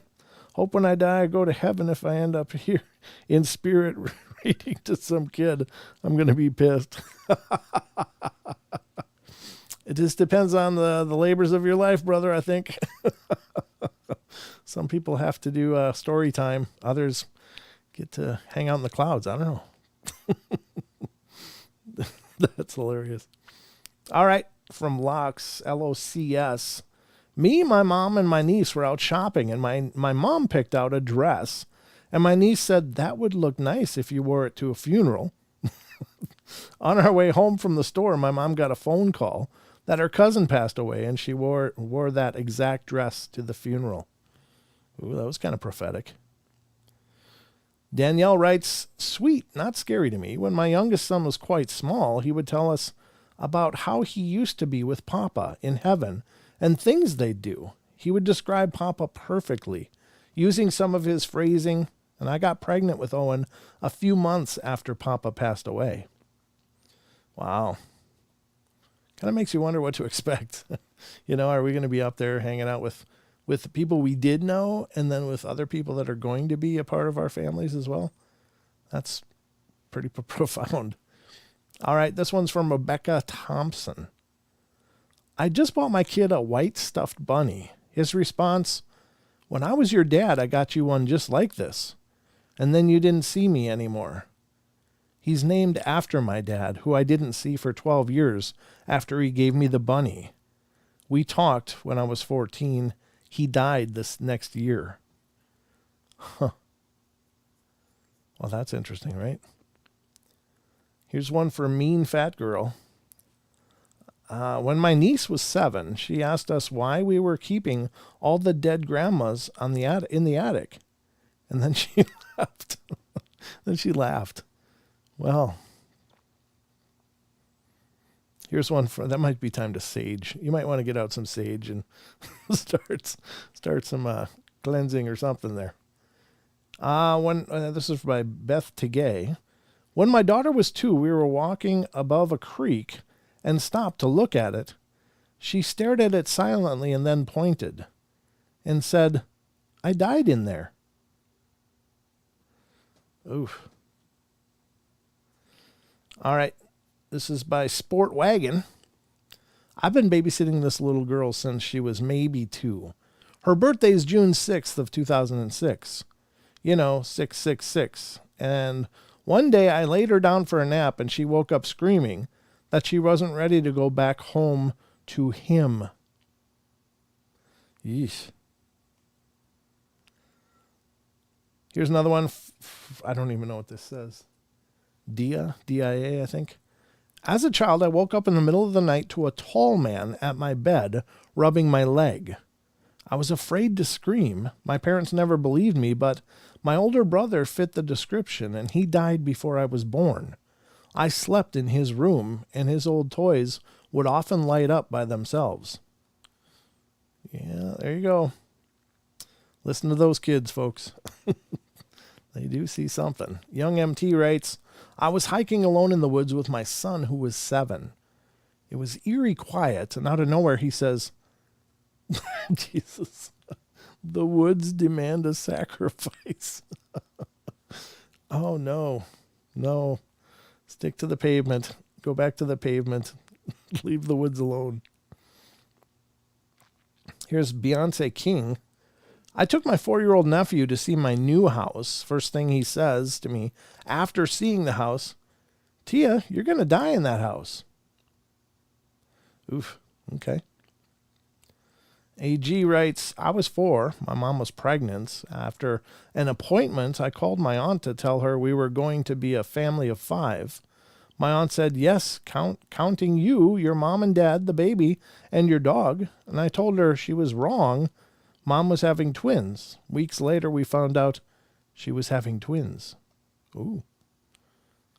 Hope when I die I go to heaven. If I end up here in spirit reading to some kid, I'm going to be pissed. It just depends on the labors of your life, brother, I think. Some people have to do story time. Others get to hang out in the clouds. I don't know. That's hilarious. All right. From Lox, Locs. Me, my mom, and my niece were out shopping, and my mom picked out a dress, and my niece said, that would look nice if you wore it to a funeral. On our way home from the store, my mom got a phone call that her cousin passed away, and she wore that exact dress to the funeral. Ooh, that was kind of prophetic. Danielle writes, sweet, not scary to me. When my youngest son was quite small, he would tell us about how he used to be with Papa in heaven and things they'd do. He would describe Papa perfectly, using some of his phrasing, and I got pregnant with Owen a few months after Papa passed away. Wow. Kind of makes you wonder what to expect. Are we going to be up there hanging out with people we did know and then with other people that are going to be a part of our families as well? That's pretty profound. All right, this one's from Rebecca Thompson. I just bought my kid a white stuffed bunny. His response, when I was your dad, I got you one just like this. And then you didn't see me anymore. He's named after my dad, who I didn't see for 12 years after he gave me the bunny. We talked when I was 14. He died this next year. Huh. Well, that's interesting, right? Here's one for Mean Fat Girl. When my niece was 7, she asked us why we were keeping all the dead grandmas in the attic. And then she laughed. Well, here's one that might be time to sage. You might want to get out some sage and start some cleansing or something there. This is by Beth Tegay. When my daughter was 2, we were walking above a creek and stopped to look at it. She stared at it silently and then pointed and said, I died in there. Oof. All right. This is by Sport Wagon. I've been babysitting this little girl since she was maybe 2. Her birthday is June 6th of 2006. 666. And one day I laid her down for a nap and she woke up screaming that she wasn't ready to go back home to him. Yeesh. Here's another one. I don't even know what this says. D-I-A, I think. As a child, I woke up in the middle of the night to a tall man at my bed rubbing my leg. I was afraid to scream. My parents never believed me, but my older brother fit the description, and he died before I was born. I slept in his room, and his old toys would often light up by themselves. Yeah, there you go. Listen to those kids, folks. They do see something. Young MT writes, I was hiking alone in the woods with my son who was 7. It was eerie quiet, and out of nowhere he says, Jesus, the woods demand a sacrifice. Oh, no. No. Stick to the pavement. Go back to the pavement. Leave the woods alone. Here's Beyonce King. I took my 4-year-old nephew to see my new house. First thing he says to me after seeing the house, Tia, you're going to die in that house. Oof. Okay. AG writes, I was 4. My mom was pregnant. After an appointment, I called my aunt to tell her we were going to be a family of 5. My aunt said, yes, counting you, your mom and dad, the baby, and your dog. And I told her she was wrong. Mom was having twins. Weeks later, we found out she was having twins. Ooh.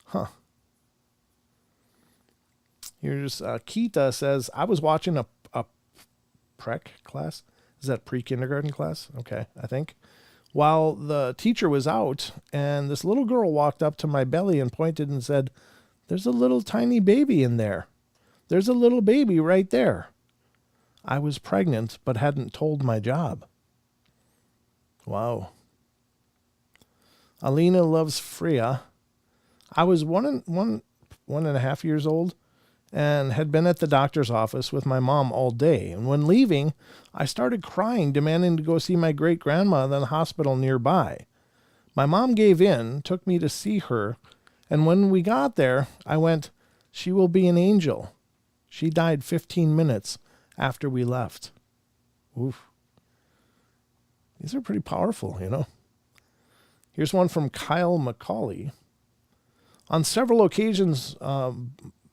Huh. Here's Kita says, I was watching a prec class. Is that pre-kindergarten class? Okay, I think. While the teacher was out, and this little girl walked up to my belly and pointed and said, there's a little tiny baby in there. There's a little baby right there. I was pregnant, but hadn't told my job. Wow. Alina loves Freya. I was one and a half years old and had been at the doctor's office with my mom all day. And when leaving, I started crying, demanding to go see my great-grandma in the hospital nearby. My mom gave in, took me to see her, and when we got there, I went, she will be an angel. She died 15 minutes after we left. Oof. These are pretty powerful, you know. Here's one from Kyle McCauley. On several occasions,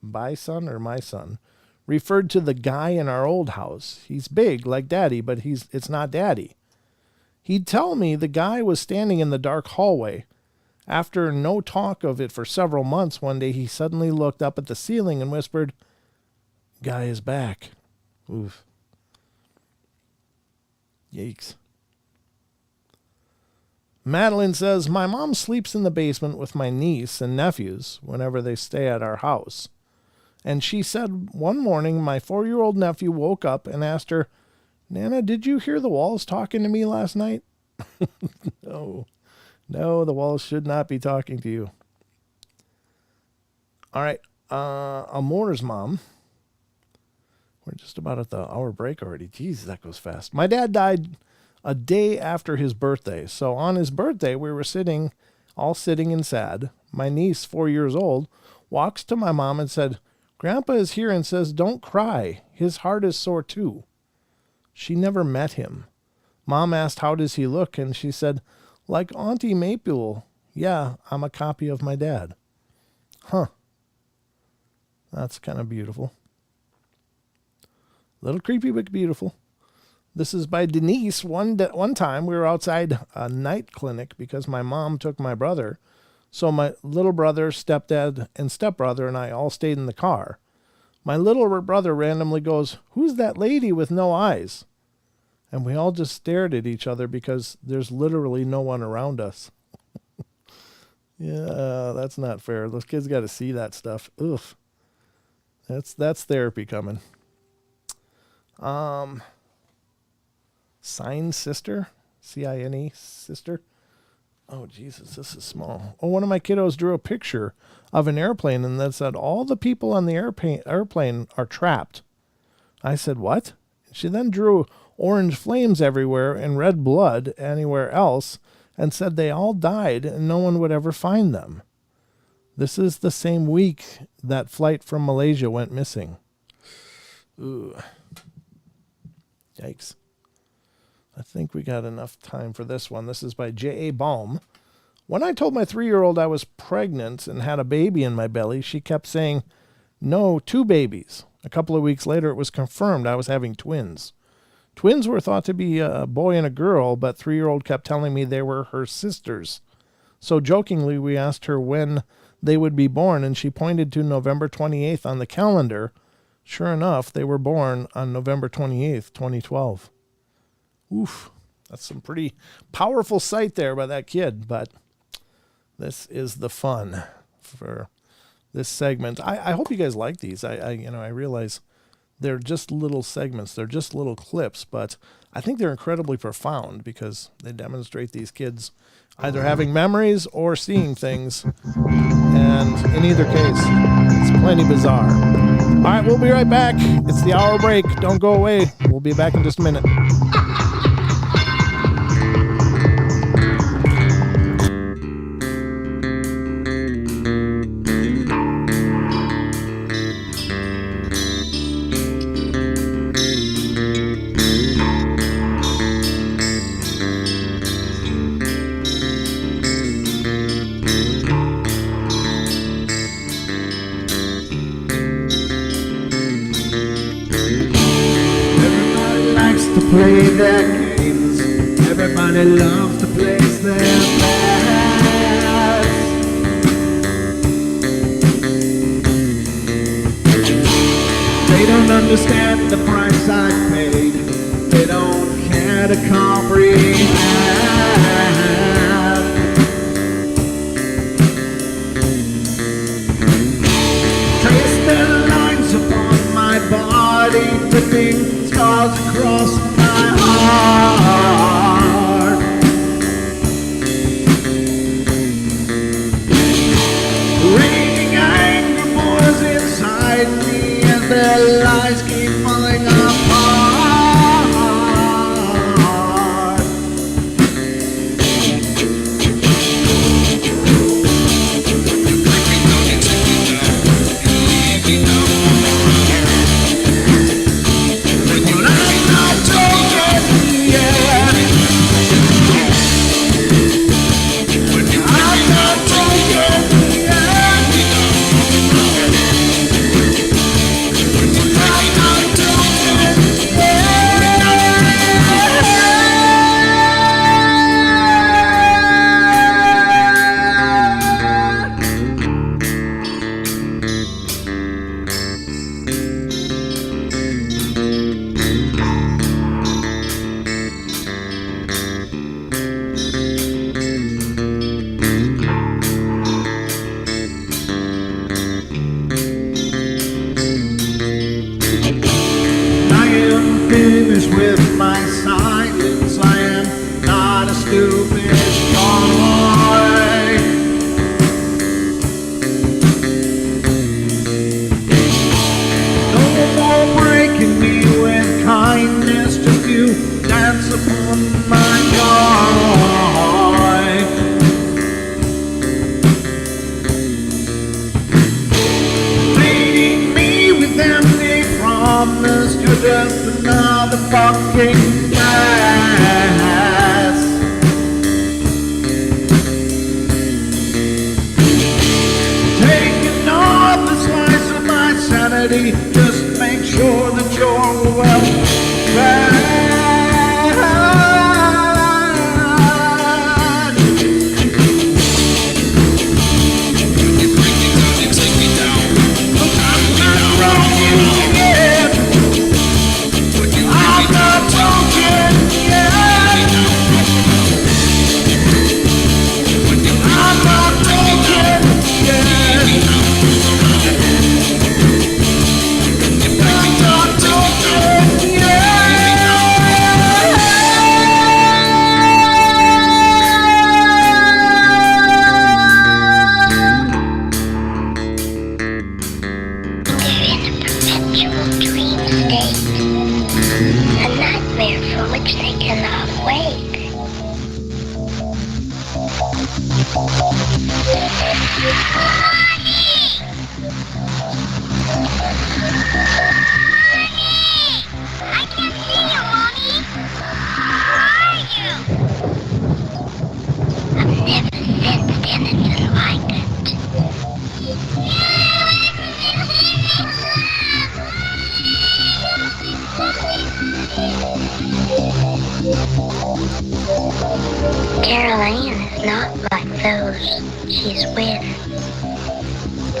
my son referred to the guy in our old house. He's big like Daddy, but it's not Daddy. He'd tell me the guy was standing in the dark hallway. After no talk of it for several months, one day he suddenly looked up at the ceiling and whispered, "Guy is back." Oof. Yikes. Madeline says, my mom sleeps in the basement with my niece and nephews whenever they stay at our house. And she said one morning my 4-year-old nephew woke up and asked her, Nana, did you hear the walls talking to me last night? No, the walls should not be talking to you. All right, Amore's mom. We're just about at the hour break already. Jeez, that goes fast. My dad died a day after his birthday. So on his birthday, we were all sitting and sad. My niece, 4 years old, walks to my mom and said, Grandpa is here and says, don't cry. His heart is sore too. She never met him. Mom asked, how does he look? And she said, like Auntie Maple. Yeah, I'm a copy of my dad. Huh. That's kind of beautiful. Little creepy, but beautiful. This is by Denise. One time we were outside a night clinic because my mom took my brother. So my little brother, stepdad, and stepbrother and I all stayed in the car. My little brother randomly goes, who's that lady with no eyes? And we all just stared at each other because there's literally no one around us. Yeah, that's not fair. Those kids got to see that stuff. Oof. That's therapy coming. Sign sister, Cine sister. Oh, Jesus, this is small. Oh, one of my kiddos drew a picture of an airplane and that said, all the people on the airplane are trapped. I said, what? She then drew orange flames everywhere and red blood anywhere else and said they all died and no one would ever find them. This is the same week that flight from Malaysia went missing. Ooh. Yikes. I think we got enough time for this one. This is by J.A. Baum. When I told my 3-year-old I was pregnant and had a baby in my belly, she kept saying, no, 2 babies. A couple of weeks later, it was confirmed I was having twins. Twins were thought to be a boy and a girl, but 3-year-old kept telling me they were her sisters. So jokingly, we asked her when they would be born, and she pointed to November 28th on the calendar. Sure enough, they were born on November 28th, 2012. Oof, that's some pretty powerful sight there by that kid, but this is the fun for this segment. I hope you guys like these. I realize they're just little segments. They're just little clips, but I think they're incredibly profound because they demonstrate these kids either having memories or seeing things. And in either case, it's plenty bizarre. All right, we'll be right back. It's the hour break. Don't go away. We'll be back in just a minute. Play their games. Everybody loves to place their bets. They don't understand the price I paid. They don't care to comprehend. Trace their lines upon my body, dripping scars across my heart. Raging anger pours inside me as their lies keep falling apart. Finished with my silence. I am not a stupid boy. No more breaking me with kindness. Just you dance upon my joy. Leading me with empty promise. You're just another fucking mess. Taking off the slice of my sanity, just make sure that you're well fed. Caroline is not like those she's with.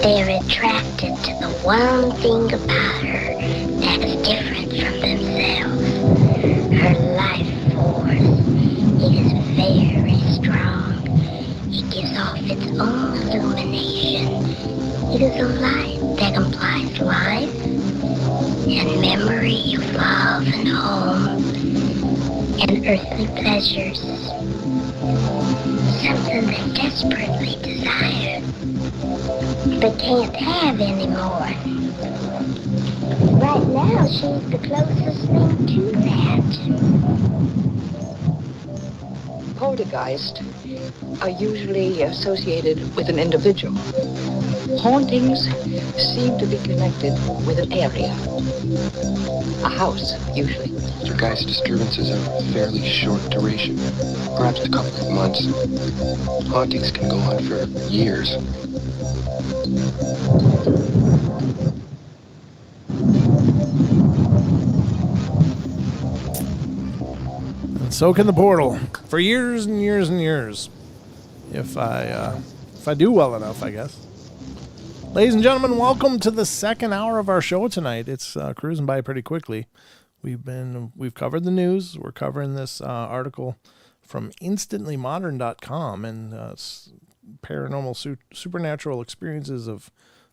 They're attracted to the one thing about her that is different from themselves. Her life force. It is very strong. It gives off its own illumination. It is a light that implies life and memory of love and home and earthly pleasures. Something they desperately desire, but can't have anymore. Right now, she's the closest thing to that. Poltergeists are usually associated with an individual. Hauntings seem to be connected with an area. A house, usually. Poltergeist disturbances are of fairly short duration, perhaps a couple of months. Hauntings can go on for years. And so can the portal for years and years and years. If I do well enough, I guess. Ladies and gentlemen, welcome to the second hour of our show tonight. It's cruising by pretty quickly. We've covered the news. We're covering this article from InstantlyModern.com and paranormal supernatural experiences of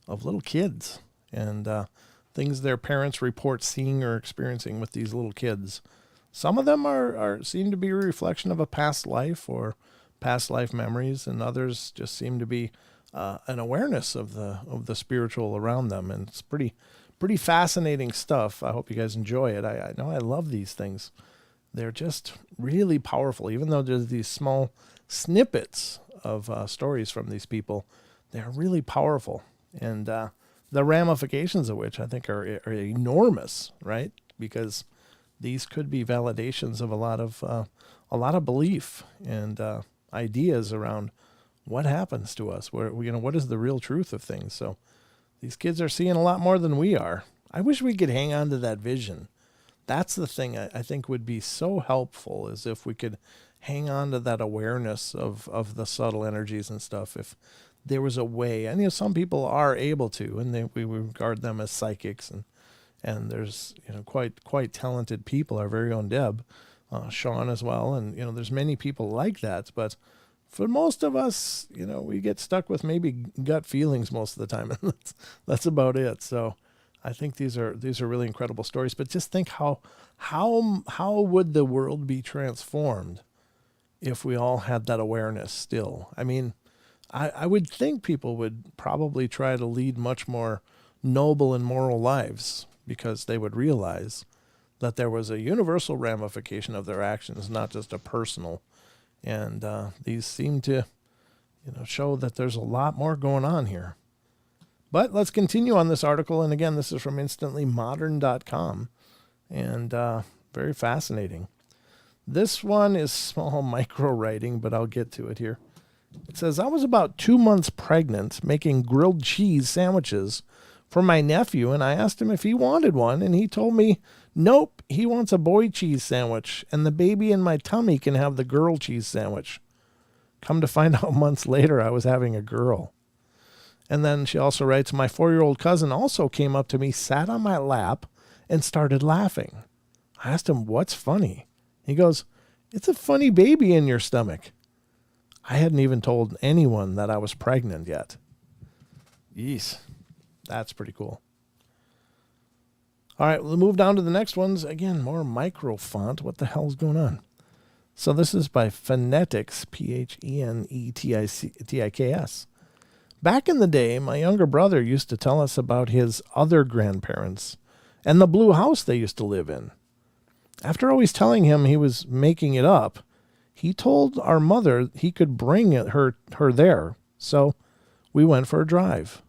little kids and things their parents report seeing or experiencing with these little kids. Some of them seem to be a reflection of a past life or past life memories, and others just seem to be an awareness of the spiritual around them, and it's pretty fascinating stuff. I hope you guys enjoy it. I know I love these things. They're just really powerful, even though there's these small snippets of stories from these people. They're really powerful, and the ramifications of which I think are enormous, right? Because these could be validations of a lot of belief and ideas around what happens to us. What is the real truth of things? So these kids are seeing a lot more than we are. I wish we could hang on to that vision. That's the thing I think would be so helpful, is if we could hang on to that awareness of the subtle energies and stuff. If there was a way, and some people are able to, and we regard them as psychics, and there's quite talented people. Our very own Deb, Sean as well, and there's many people like that. But for most of us, we get stuck with maybe gut feelings most of the time, and that's about it. So I think these are really incredible stories. But just think how would the world be transformed if we all had that awareness still? I mean, I would think people would probably try to lead much more noble and moral lives, because they would realize that there was a universal ramification of their actions, not just a personal. And these seem to, show that there's a lot more going on here. But let's continue on this article. And again, this is from InstantlyModern.com, and very fascinating. This one is small micro writing, but I'll get to it here. It says, I was about 2 months pregnant making grilled cheese sandwiches for my nephew, and I asked him if he wanted one, and he told me, nope, he wants a boy cheese sandwich, and the baby in my tummy can have the girl cheese sandwich. Come to find out months later, I was having a girl. And then she also writes, my 4-year-old cousin also came up to me, sat on my lap, and started laughing. I asked him, what's funny? He goes, it's a funny baby in your stomach. I hadn't even told anyone that I was pregnant yet. Yeesh. That's pretty cool. All right, we'll move down to the next ones. Again, more micro font. What the hell's going on? So this is by Phonetics, Phenetiks. Back in the day, my younger brother used to tell us about his other grandparents and the blue house they used to live in. After always telling him he was making it up, he told our mother he could bring her there. So we went for a drive.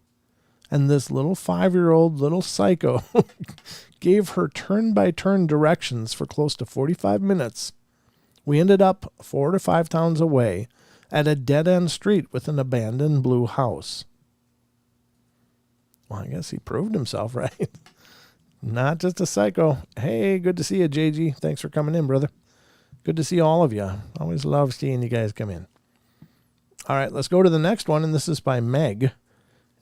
And this little 5-year-old little psycho gave her turn-by-turn directions for close to 45 minutes. We ended up 4 to 5 towns away at a dead-end street with an abandoned blue house. Well, I guess he proved himself, right? Not just a psycho. Hey, good to see you, JG. Thanks for coming in, brother. Good to see all of you. Always love seeing you guys come in. All right, let's go to the next one, and this is by Meg.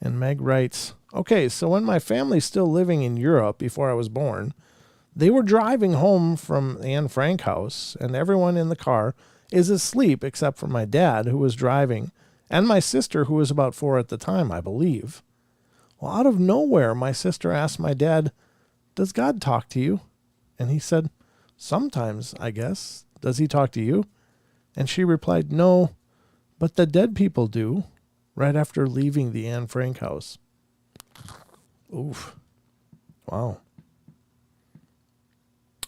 And Meg writes, okay, so when my family's still living in Europe before I was born, they were driving home from the Anne Frank house, and everyone in the car is asleep except for my dad, who was driving, and my sister, who was about 4 at the time, I believe. Well, out of nowhere, my sister asked my dad, does God talk to you? And he said, sometimes, I guess. Does he talk to you? And she replied, no, but the dead people do, right after leaving the Anne Frank house. Oof. Wow.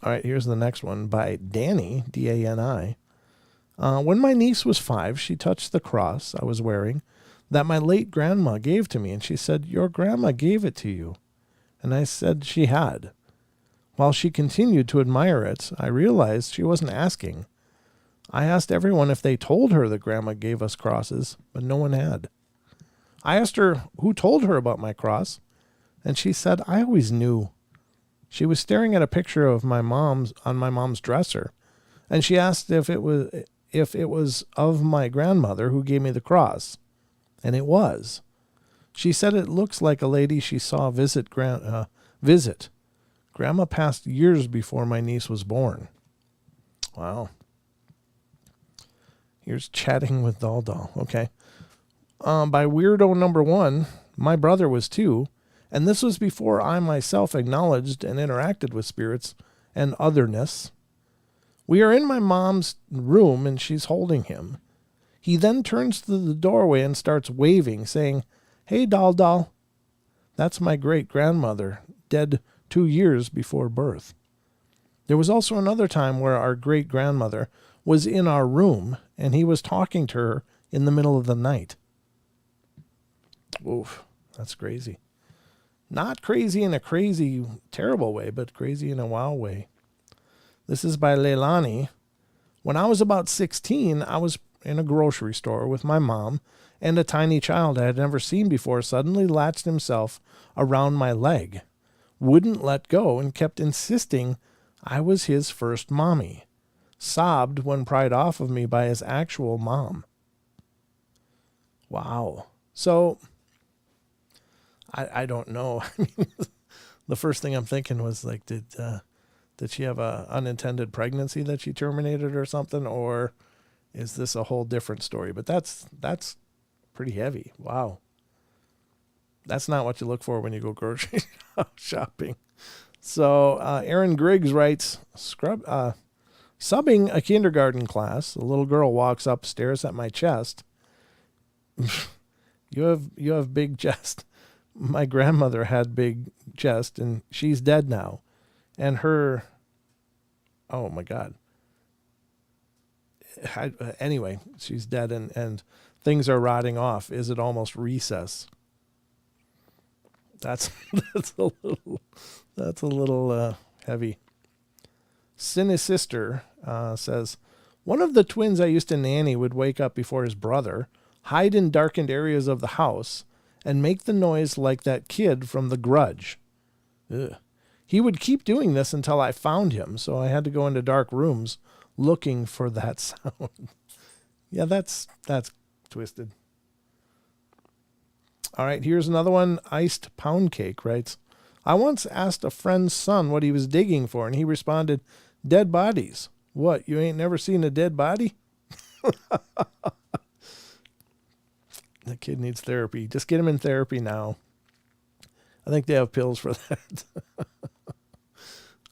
All right, here's the next one by Danny, D-A-N-I. When my niece was 5, she touched the cross I was wearing that my late grandma gave to me, and she said, your grandma gave it to you. And I said she had. While she continued to admire it, I realized she wasn't asking. I asked everyone if they told her that grandma gave us crosses, but no one had. I asked her who told her about my cross, and she said, I always knew. She was staring at a picture of my mom's on my mom's dresser, and she asked if it was of my grandmother who gave me the cross, and it was. She said it looks like a lady she saw visit. Grandma passed years before my niece was born. Wow. Here's Chatting with Doll Doll. Okay. By Weirdo Number 1, my brother was 2, and this was before I myself acknowledged and interacted with spirits and otherness. We are in my mom's room, and she's holding him. He then turns to the doorway and starts waving, saying, hey, Doll Doll. That's my great-grandmother, dead 2 years before birth. There was also another time where our great-grandmother was in our room, and he was talking to her in the middle of the night. Oof, that's crazy. Not crazy in a crazy, terrible way, but crazy in a wow way. This is by Leilani. When I was about 16, I was in a grocery store with my mom, and a tiny child I had never seen before suddenly latched himself around my leg, wouldn't let go, and kept insisting I was his first mommy. Sobbed when pried off of me by his actual mom. Wow. So, I don't know. I mean, the first thing I'm thinking was like, did she have a unintended pregnancy that she terminated or something, or is this a whole different story? But that's pretty heavy. Wow. That's not what you look for when you go grocery shopping. So Aaron Griggs writes, subbing a kindergarten class, a little girl walks up, stares at my chest. You have big chest. My grandmother had big chest, and she's dead now. And her, oh my God. Anyway, she's dead, and things are rotting off. Is it almost recess? That's a little heavy. Sinisister says, one of the twins I used to nanny would wake up before his brother, hide in darkened areas of the house, and make the noise like that kid from The Grudge. Ugh. He would keep doing this until I found him, so I had to go into dark rooms looking for that sound. Yeah, that's twisted. All right, here's another one. Iced Pound Cake writes, I once asked a friend's son what he was digging for, and he responded, dead bodies. What, you ain't never seen a dead body? The kid needs therapy. Just get him in therapy now. I think they have pills for that.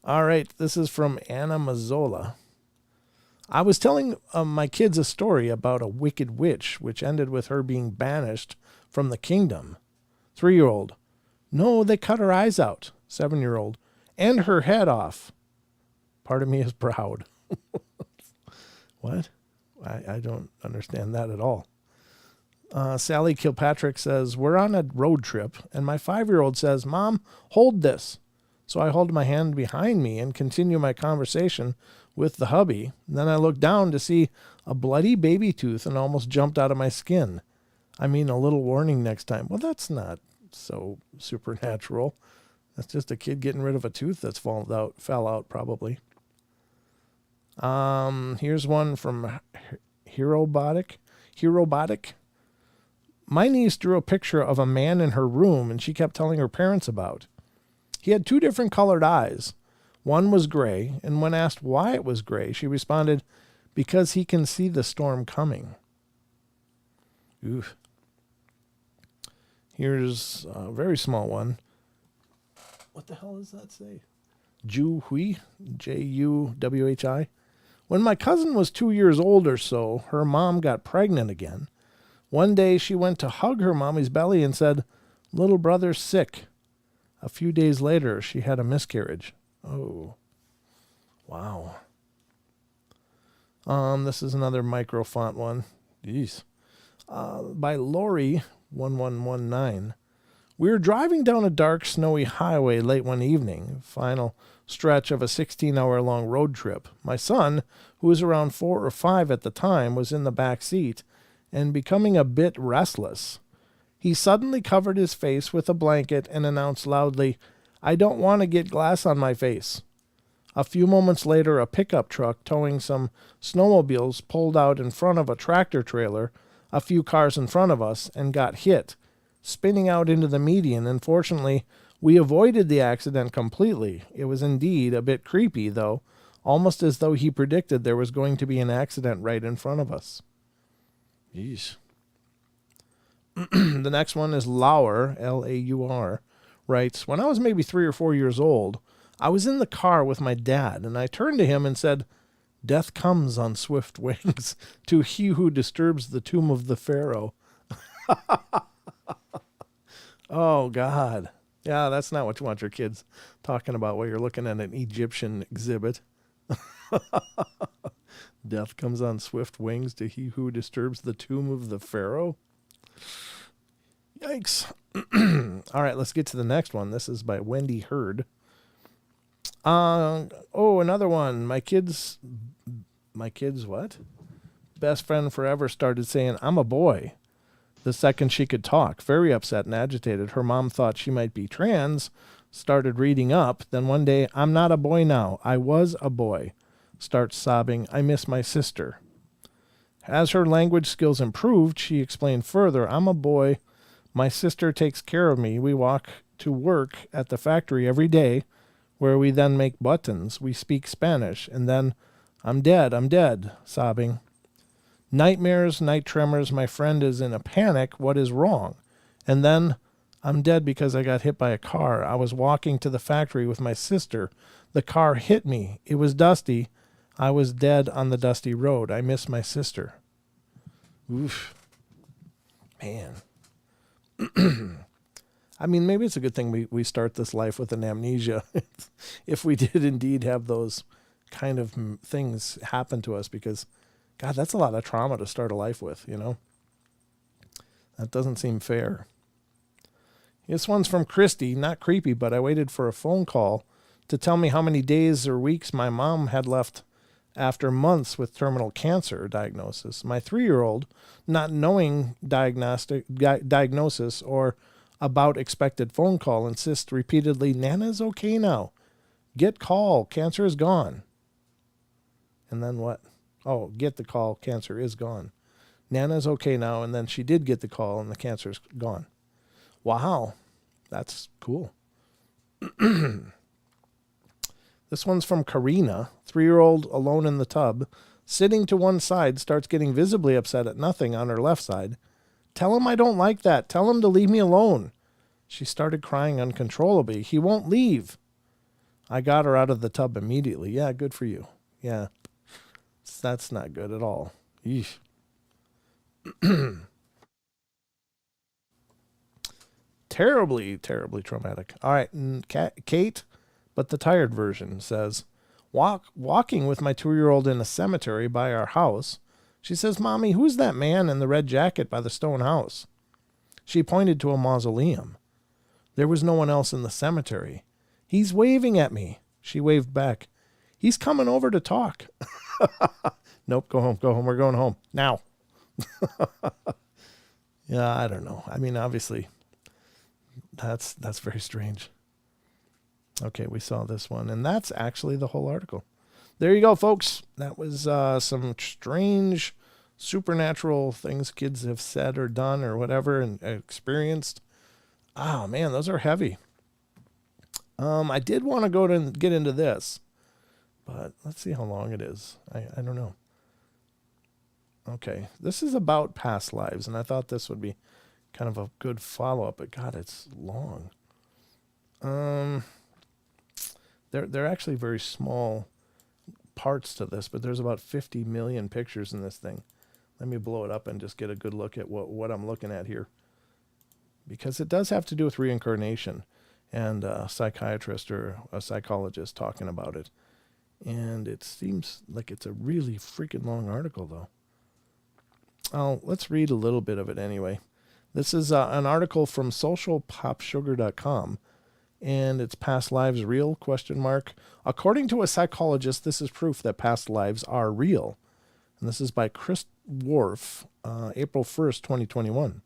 All right, this is from Anna Mazzola. I was telling my kids a story about a wicked witch, which ended with her being banished from the kingdom. 3-year-old. No, they cut her eyes out. 7-year-old. And her head off. Part of me is proud. What? I don't understand that at all. Sally Kilpatrick says, we're on a road trip, and my 5-year-old says, Mom, hold this. So I hold my hand behind me and continue my conversation with the hubby. And then I look down to see a bloody baby tooth and almost jumped out of my skin. I mean, a little warning next time. Well, that's not so supernatural. That's just a kid getting rid of a tooth that's fell out probably. Here's one from Herobotic. My niece drew a picture of a man in her room and she kept telling her parents about. He had 2 different colored eyes. One was gray, and when asked why it was gray, she responded, because he can see the storm coming. Oof. Here's a very small one. What the hell does that say? Juwhi, Juwhi. When my cousin was 2 years old or so, her mom got pregnant again. One day she went to hug her mommy's belly and said, "Little brother's sick." A few days later, she had a miscarriage. Oh, wow. This is another micro font one. Jeez. By Lori 1119. We were driving down a dark, snowy highway late one evening, final stretch of a 16-hour-long road trip. My son, who was around 4 or 5 at the time, was in the back seat and becoming a bit restless. He suddenly covered his face with a blanket and announced loudly, "I don't want to get glass on my face." A few moments later, a pickup truck towing some snowmobiles pulled out in front of a tractor trailer a few cars in front of us and got hit, spinning out into the median. Unfortunately, we avoided the accident completely. It was indeed a bit creepy, though, almost as though he predicted there was going to be an accident right in front of us. Jeez. The next one is Laur, L-A-U-R, writes, when I was maybe 3 or 4 years old, I was in the car with my dad, and I turned to him and said, "Death comes on swift wings to he who disturbs the tomb of the Pharaoh." Oh, God. Yeah, that's not what you want your kids talking about while you're looking at an Egyptian exhibit. Death comes on swift wings to he who disturbs the tomb of the Pharaoh. Yikes. All right, let's get to the next one. This is by Wendy Hurd. Another one. My kids what? Best friend forever started saying, "I'm a boy," the second she could talk. Very upset and agitated. Her mom thought she might be trans, started reading up. Then one day, "I'm not a boy now. I was a boy." Starts sobbing, "I miss my sister." As her language skills improved, she explained further, "I'm a boy. My sister takes care of me. We walk to work at the factory every day, where we then make buttons. We speak Spanish. And then, I'm dead, sobbing. Nightmares, night tremors. My friend is in a panic. What is wrong? And then, I'm dead because I got hit by a car. I was walking to the factory with my sister. The car hit me. It was dusty. I was dead on the dusty road. I miss my sister." Oof. Man. I mean, maybe it's a good thing we start this life with an amnesia if we did indeed have those kind of things happen to us, because, God, that's a lot of trauma to start a life with, you know? That doesn't seem fair. This one's from Christy, not creepy, but I waited for a phone call to tell me how many days or weeks my mom had left after months with terminal cancer diagnosis. My 3-year-old, not knowing diagnosis or about expected phone call, insists repeatedly, "Nana's okay now. Get call, cancer is gone." And then what? Oh, get the call, cancer is gone. Nana's okay now, and then she did get the call and the cancer's gone. Wow, that's cool. This one's from Karina, 3-year-old alone in the tub, sitting to one side, starts getting visibly upset at nothing on her left side. "Tell him I don't like that. Tell him to leave me alone." She started crying uncontrollably. "He won't leave." I got her out of the tub immediately. Yeah, good for you. Yeah, that's not good at all. Eesh. Terribly, terribly traumatic. All right, and Kate, but the tired version, says, walking with my 2-year-old in a cemetery by our house, she says, "Mommy, who's that man in the red jacket by the stone house?" She pointed to a mausoleum. There was no one else in the cemetery. "He's waving at me." She waved back. "He's coming over to talk." Nope, go home. We're going home now. Yeah, I don't know. I mean, obviously, that's very strange. Okay, we saw this one, and that's actually the whole article. There you go, folks. That was some strange supernatural things kids have said or done or whatever and experienced. Oh man, those are heavy. I did want to go to get into this, but let's see how long it is. I don't know. Okay, this is about past lives, and I thought this would be kind of a good follow-up, but God, it's long. They're actually very small parts to this, but there's about 50 million pictures in this thing. Let me blow it up and just get a good look at what I'm looking at here, because it does have to do with reincarnation and a psychiatrist or a psychologist talking about it. And it seems like it's a really freaking long article, though. Let's read a little bit of it anyway. This is an article from socialpopsugar.com, and it's past lives real? ? According to a psychologist, this is proof that past lives are real. And this is by Chris Worf, April 1st, 2021.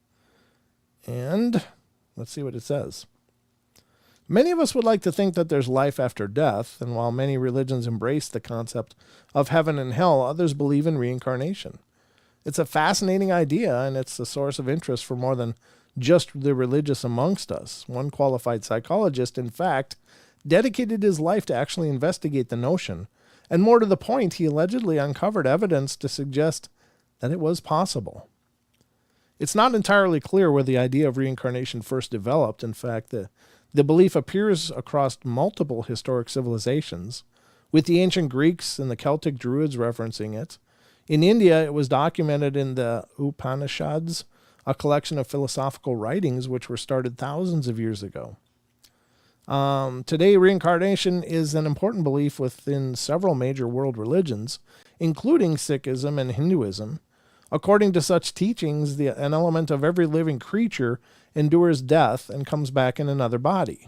And let's see what it says. Many of us would like to think that there's life after death, and while many religions embrace the concept of heaven and hell, others believe in reincarnation. It's a fascinating idea, and it's a source of interest for more than just the religious amongst us. One qualified psychologist, in fact, dedicated his life to actually investigate the notion, and more to the point, he allegedly uncovered evidence to suggest that it was possible. It's not entirely clear where the idea of reincarnation first developed. In fact, the belief appears across multiple historic civilizations, with the ancient Greeks and the Celtic Druids referencing it. In India, it was documented in the Upanishads, a collection of philosophical writings which were started thousands of years ago. Today, reincarnation is an important belief within several major world religions, including Sikhism and Hinduism. According to such teachings, an element of every living creature endures death and comes back in another body.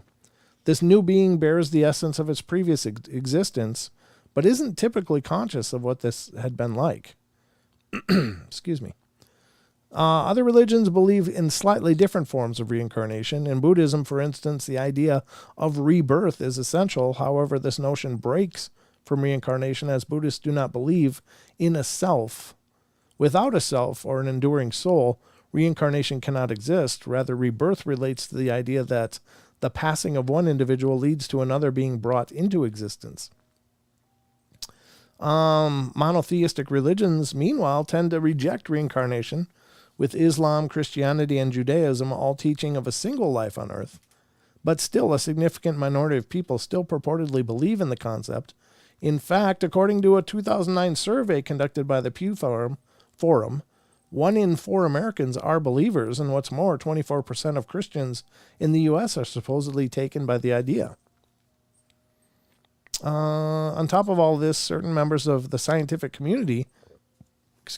This new being bears the essence of its previous existence, but isn't typically conscious of what this had been like. Excuse me. Other religions believe in slightly different forms of reincarnation. In Buddhism, for instance, the idea of rebirth is essential. However, this notion breaks from reincarnation, as Buddhists do not believe in a self. Without a self or an enduring soul, reincarnation cannot exist. Rather, rebirth relates to the idea that the passing of one individual leads to another being brought into existence. Monotheistic religions, meanwhile, tend to reject reincarnation, with Islam, Christianity, and Judaism all teaching of a single life on earth. But still, a significant minority of people still purportedly believe in the concept. In fact, according to a 2009 survey conducted by the Pew Forum, 1 in 4 Americans are believers, and what's more, 24% of Christians in the U.S. are supposedly taken by the idea. On top of all this, certain members of the scientific community,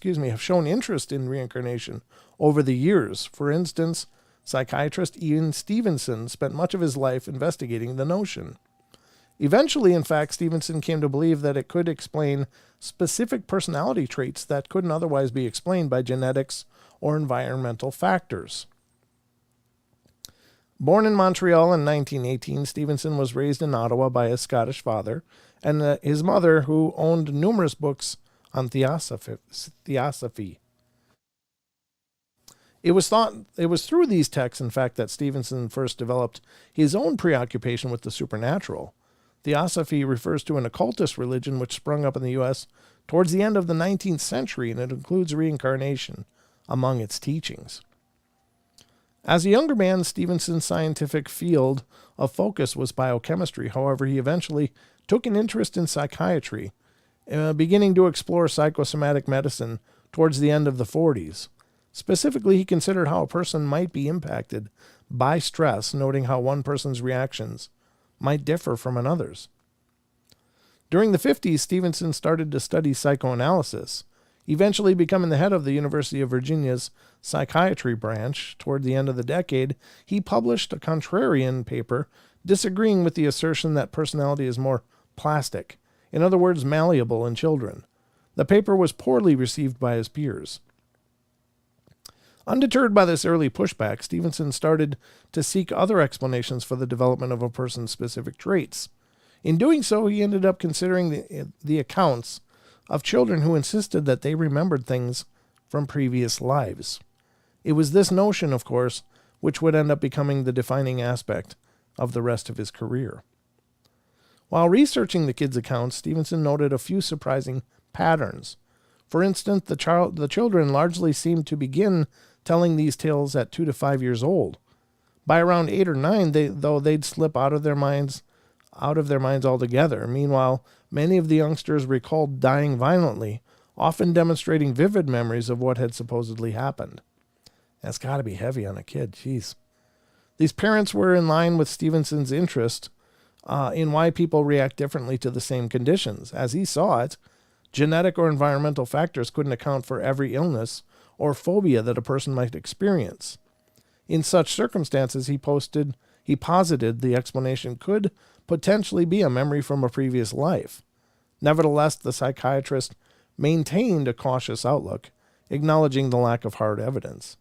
have shown interest in reincarnation over the years. For instance, psychiatrist Ian Stevenson spent much of his life investigating the notion. Eventually, in fact, Stevenson came to believe that it could explain specific personality traits that couldn't otherwise be explained by genetics or environmental factors. Born in Montreal in 1918, Stevenson was raised in Ottawa by his Scottish father and his mother, who owned numerous books on theosophy. It was through these texts, in fact, that Stevenson first developed his own preoccupation with the supernatural. Theosophy refers to an occultist religion which sprung up in the U.S. towards the end of the 19th century, and it includes reincarnation among its teachings. As a younger man, Stevenson's scientific field of focus was biochemistry. However, he eventually took an interest in psychiatry, beginning to explore psychosomatic medicine towards the end of the 40s. Specifically, he considered how a person might be impacted by stress, noting how one person's reactions might differ from another's. During the 50s, Stevenson started to study psychoanalysis, eventually becoming the head of the University of Virginia's psychiatry branch. Toward the end of the decade, he published a contrarian paper disagreeing with the assertion that personality is more plastic, in other words, malleable in children. The paper was poorly received by his peers. Undeterred by this early pushback, Stevenson started to seek other explanations for the development of a person's specific traits. In doing so, he ended up considering the accounts of children who insisted that they remembered things from previous lives. It was this notion, of course, which would end up becoming the defining aspect of the rest of his career. While researching the kids' accounts, Stevenson noted a few surprising patterns. For instance, the children largely seemed to begin telling these tales at 2 to 5 years old. By around 8 or 9, they'd slip out of their minds altogether. Meanwhile, many of the youngsters recalled dying violently, often demonstrating vivid memories of what had supposedly happened. That's got to be heavy on a kid. Jeez. These parents were in line with Stevenson's interest in why people react differently to the same conditions. As he saw it, genetic or environmental factors couldn't account for every illness or phobia that a person might experience. In such circumstances, he posited the explanation could potentially be a memory from a previous life. Nevertheless, the psychiatrist maintained a cautious outlook, acknowledging the lack of hard evidence.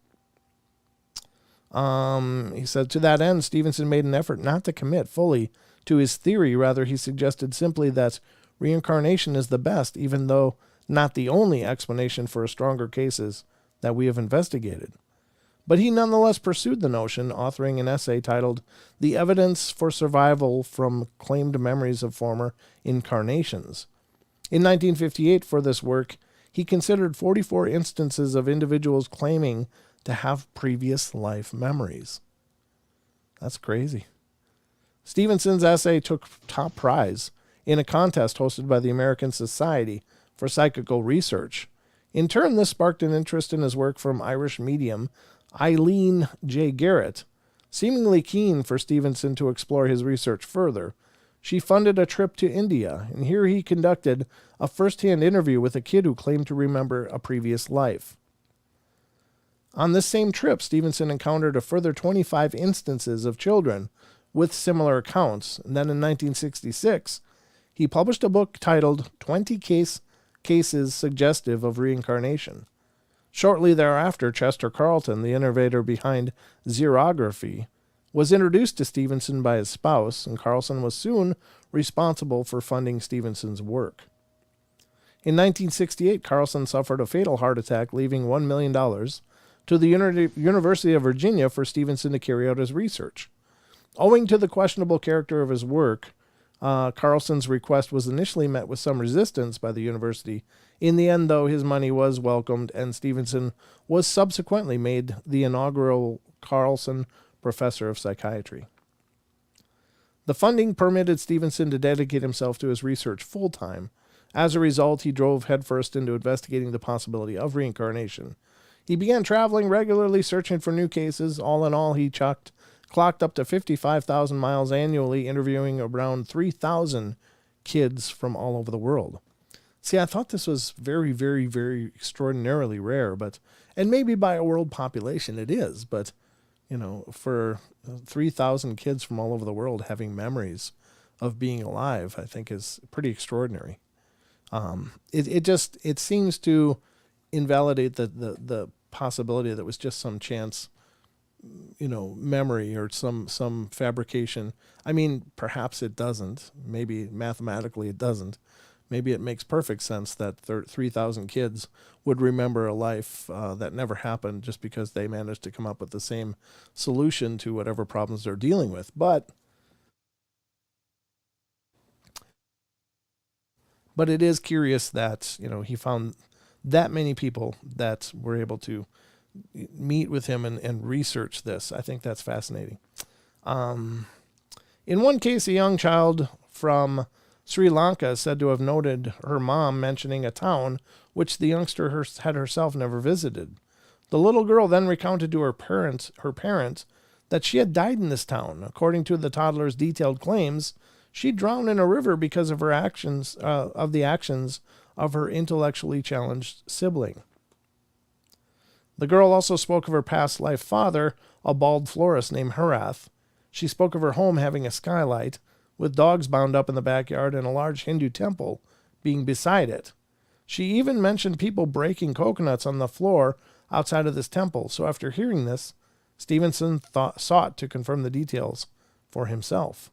He said, to that end, Stevenson made an effort not to commit fully to his theory. Rather, he suggested simply that reincarnation is the best, even though not the only explanation for stronger cases that we have investigated. But he nonetheless pursued the notion, authoring an essay titled The Evidence for Survival from Claimed Memories of Former Incarnations. In 1958, for this work, he considered 44 instances of individuals claiming to have previous life memories. That's crazy. Stevenson's essay took top prize in a contest hosted by the American Society for Psychical Research. In turn, this sparked an interest in his work from Irish medium Eileen J. Garrett. Seemingly keen for Stevenson to explore his research further, she funded a trip to India, and here he conducted a first-hand interview with a kid who claimed to remember a previous life. On this same trip, Stevenson encountered a further 25 instances of children with similar accounts, and then in 1966, he published a book titled 20 Cases Suggestive of Reincarnation. Shortly thereafter, Chester Carlton, the innovator behind xerography, was introduced to Stevenson by his spouse, and Carlson was soon responsible for funding Stevenson's work. In 1968, Carlson suffered a fatal heart attack, leaving $1 million to the University of Virginia for Stevenson to carry out his research. Owing to the questionable character of his work, Carlson's request was initially met with some resistance by the university. In the end, though, his money was welcomed, and Stevenson was subsequently made the inaugural Carlson Professor of Psychiatry. The funding permitted Stevenson to dedicate himself to his research full-time. As a result, he drove headfirst into investigating the possibility of reincarnation. He began traveling regularly, searching for new cases. All in all, he clocked up to 55,000 miles annually, interviewing around 3,000 kids from all over the world. See, I thought this was very, very, very extraordinarily rare, and maybe by a world population it is, but, for 3,000 kids from all over the world having memories of being alive, I think is pretty extraordinary. It seems to invalidate the possibility that it was just some chance memory or some fabrication. I mean, perhaps it doesn't. Maybe mathematically it doesn't. Maybe it makes perfect sense that 3,000 kids would remember a life that never happened just because they managed to come up with the same solution to whatever problems they're dealing with. But it is curious that, he found that many people that were able to meet with him and research this. I think that's fascinating. In one case, a young child from Sri Lanka is said to have noted her mom mentioning a town which the youngster had herself never visited. The little girl then recounted to her parents that she had died in this town. According to the toddler's detailed claims, she drowned in a river because of her actions of her intellectually challenged sibling. The girl also spoke of her past life father, a bald florist named Harath. She spoke of her home having a skylight, with dogs bound up in the backyard and a large Hindu temple being beside it. She even mentioned people breaking coconuts on the floor outside of this temple. So after hearing this, Stevenson sought to confirm the details for himself.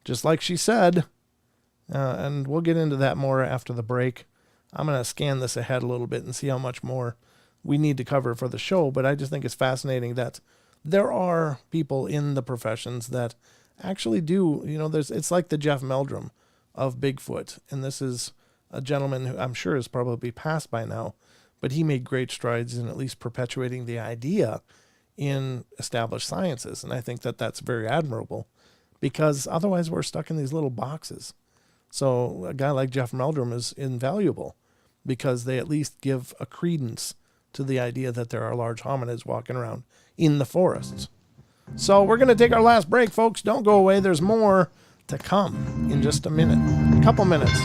Just like she said, and we'll get into that more after the break, I'm going to scan this ahead a little bit and see how much more we need to cover for the show. But I just think it's fascinating that there are people in the professions that actually do, it's like the Jeff Meldrum of Bigfoot. And this is a gentleman who I'm sure is probably passed by now, but he made great strides in at least perpetuating the idea in established sciences. And I think that that's very admirable, because otherwise we're stuck in these little boxes. So a guy like Jeff Meldrum is invaluable, because they at least give a credence to the idea that there are large hominids walking around in the forests. So we're going to take our last break, folks. Don't go away. There's more to come in just a minute. A couple minutes.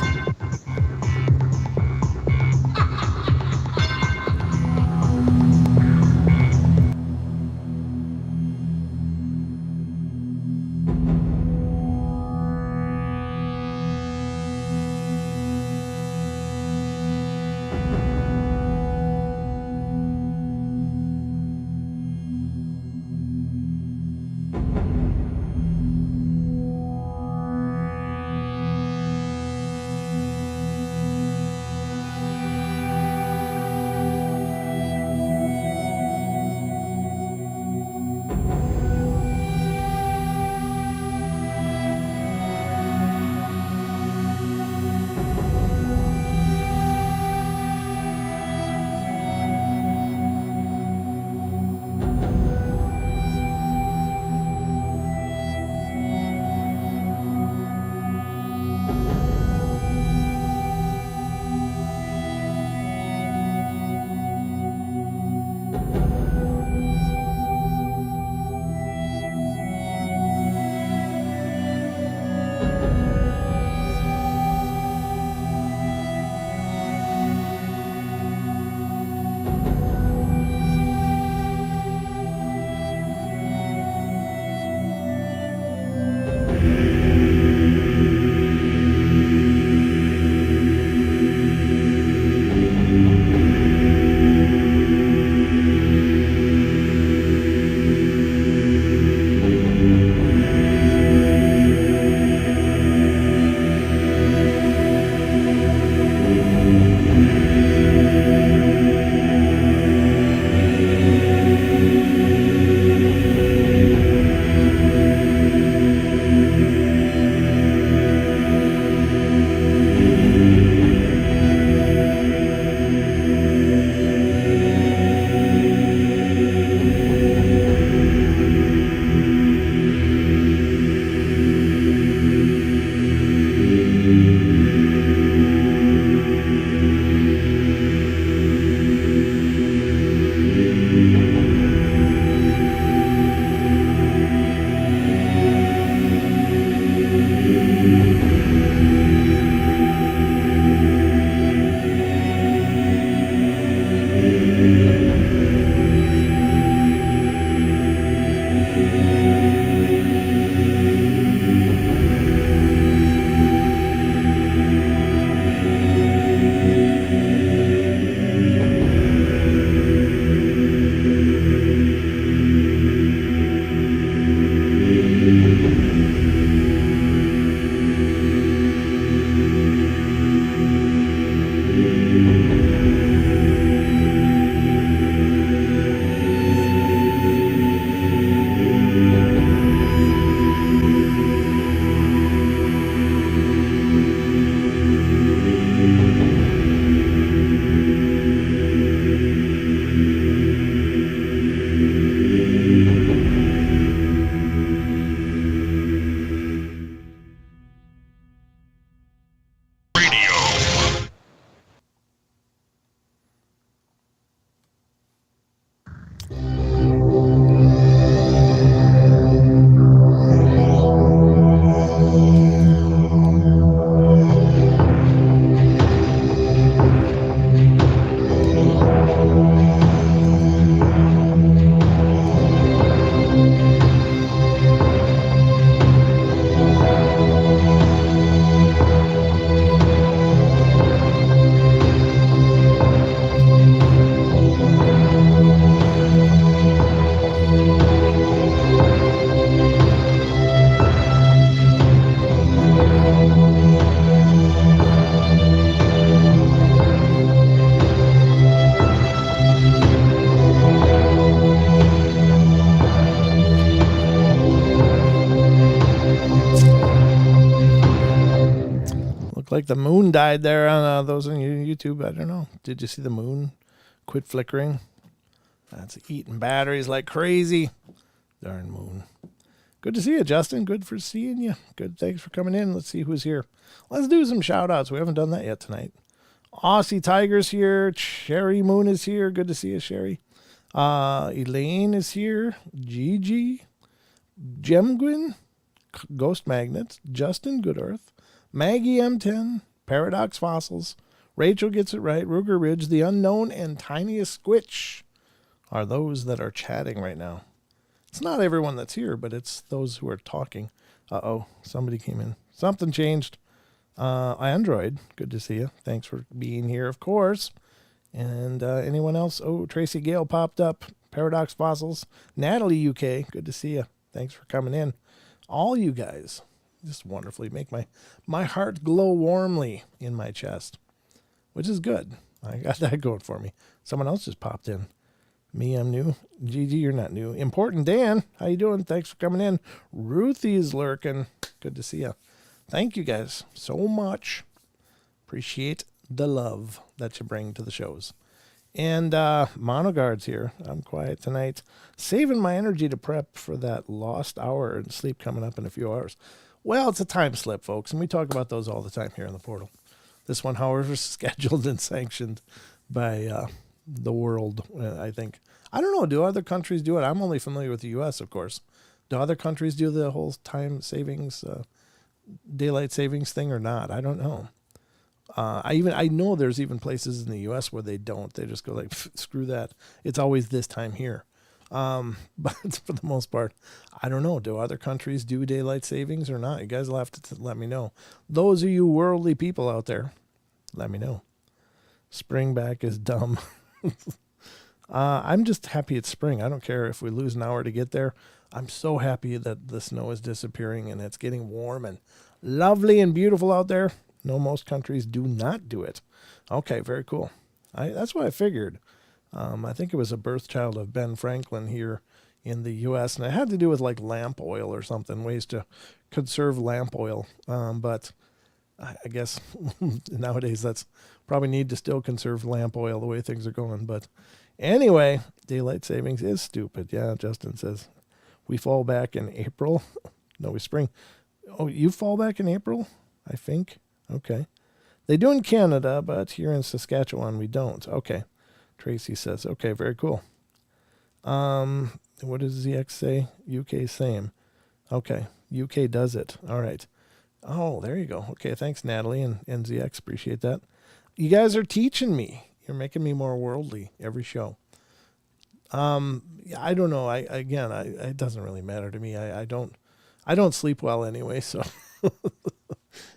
like the moon died there on those on YouTube. I don't know. Did you see the moon quit flickering? That's eating batteries like crazy. Darn moon. Good to see you, Justin. Good for seeing you. Good. Thanks for coming in. Let's see who's here. Let's do some shout outs. We haven't done that yet tonight. Aussie Tiger's here. Sherry Moon is here. Good to see you, Sherry. Elaine is here. Gigi. Gemgwin. Ghost Magnets. Justin Goodearth. Maggie M10. Paradox Fossils. Rachel Gets It Right. Ruger Ridge. The Unknown and Tiniest Squitch are those that are chatting right now. It's not everyone that's here, but it's those who are talking. Uh-oh, somebody came in. Something changed. Android, good to see you. Thanks for being here, of course. And anyone else? Oh, Tracy Gale popped up. Paradox Fossils. Natalie UK, good to see you. Thanks for coming in. All you guys, just wonderfully make my heart glow warmly in my chest, which is good. I got that going for me. Someone else just popped in. Me, I'm new. Gigi, you're not new. Important Dan, how you doing? Thanks for coming in. Ruthie's lurking. Good to see you. Thank you guys so much. Appreciate the love that you bring to the shows. And Monoguard's here. I'm quiet tonight. Saving my energy to prep for that lost hour and sleep coming up in a few hours. Well, it's a time slip, folks, and we talk about those all the time here in the portal. This one, however, is scheduled and sanctioned by the world, I think. I don't know. Do other countries do it? I'm only familiar with the U.S., of course. Do other countries do the whole time savings, daylight savings thing or not? I don't know. I know there's even places in the U.S. where they don't. They just go like, screw that. It's always this time here. But for the most part, I don't know. Do other countries do daylight savings or not? You guys will have to let me know. Those of you worldly people out there, let me know. Spring back is dumb. I'm just happy it's spring. I don't care if we lose an hour to get there. I'm so happy that the snow is disappearing and it's getting warm and lovely and beautiful out there. No, most countries do not do it. Okay, very cool. That's what I figured. I think it was a birth child of Ben Franklin here in the U.S., and it had to do with like lamp oil or something, ways to conserve lamp oil. But I guess nowadays that's probably need to still conserve lamp oil the way things are going. But anyway, daylight savings is stupid. Yeah, Justin says we fall back in April. No, we spring. Oh, you fall back in April, I think. Okay. They do in Canada, but here in Saskatchewan we don't. Okay. Tracy says, okay, very cool. What does ZX say? UK same. Okay. UK does it. All right. Oh, there you go. Okay, thanks, Natalie and ZX. Appreciate that. You guys are teaching me. You're making me more worldly every show. I don't know. It doesn't really matter to me. I don't sleep well anyway, so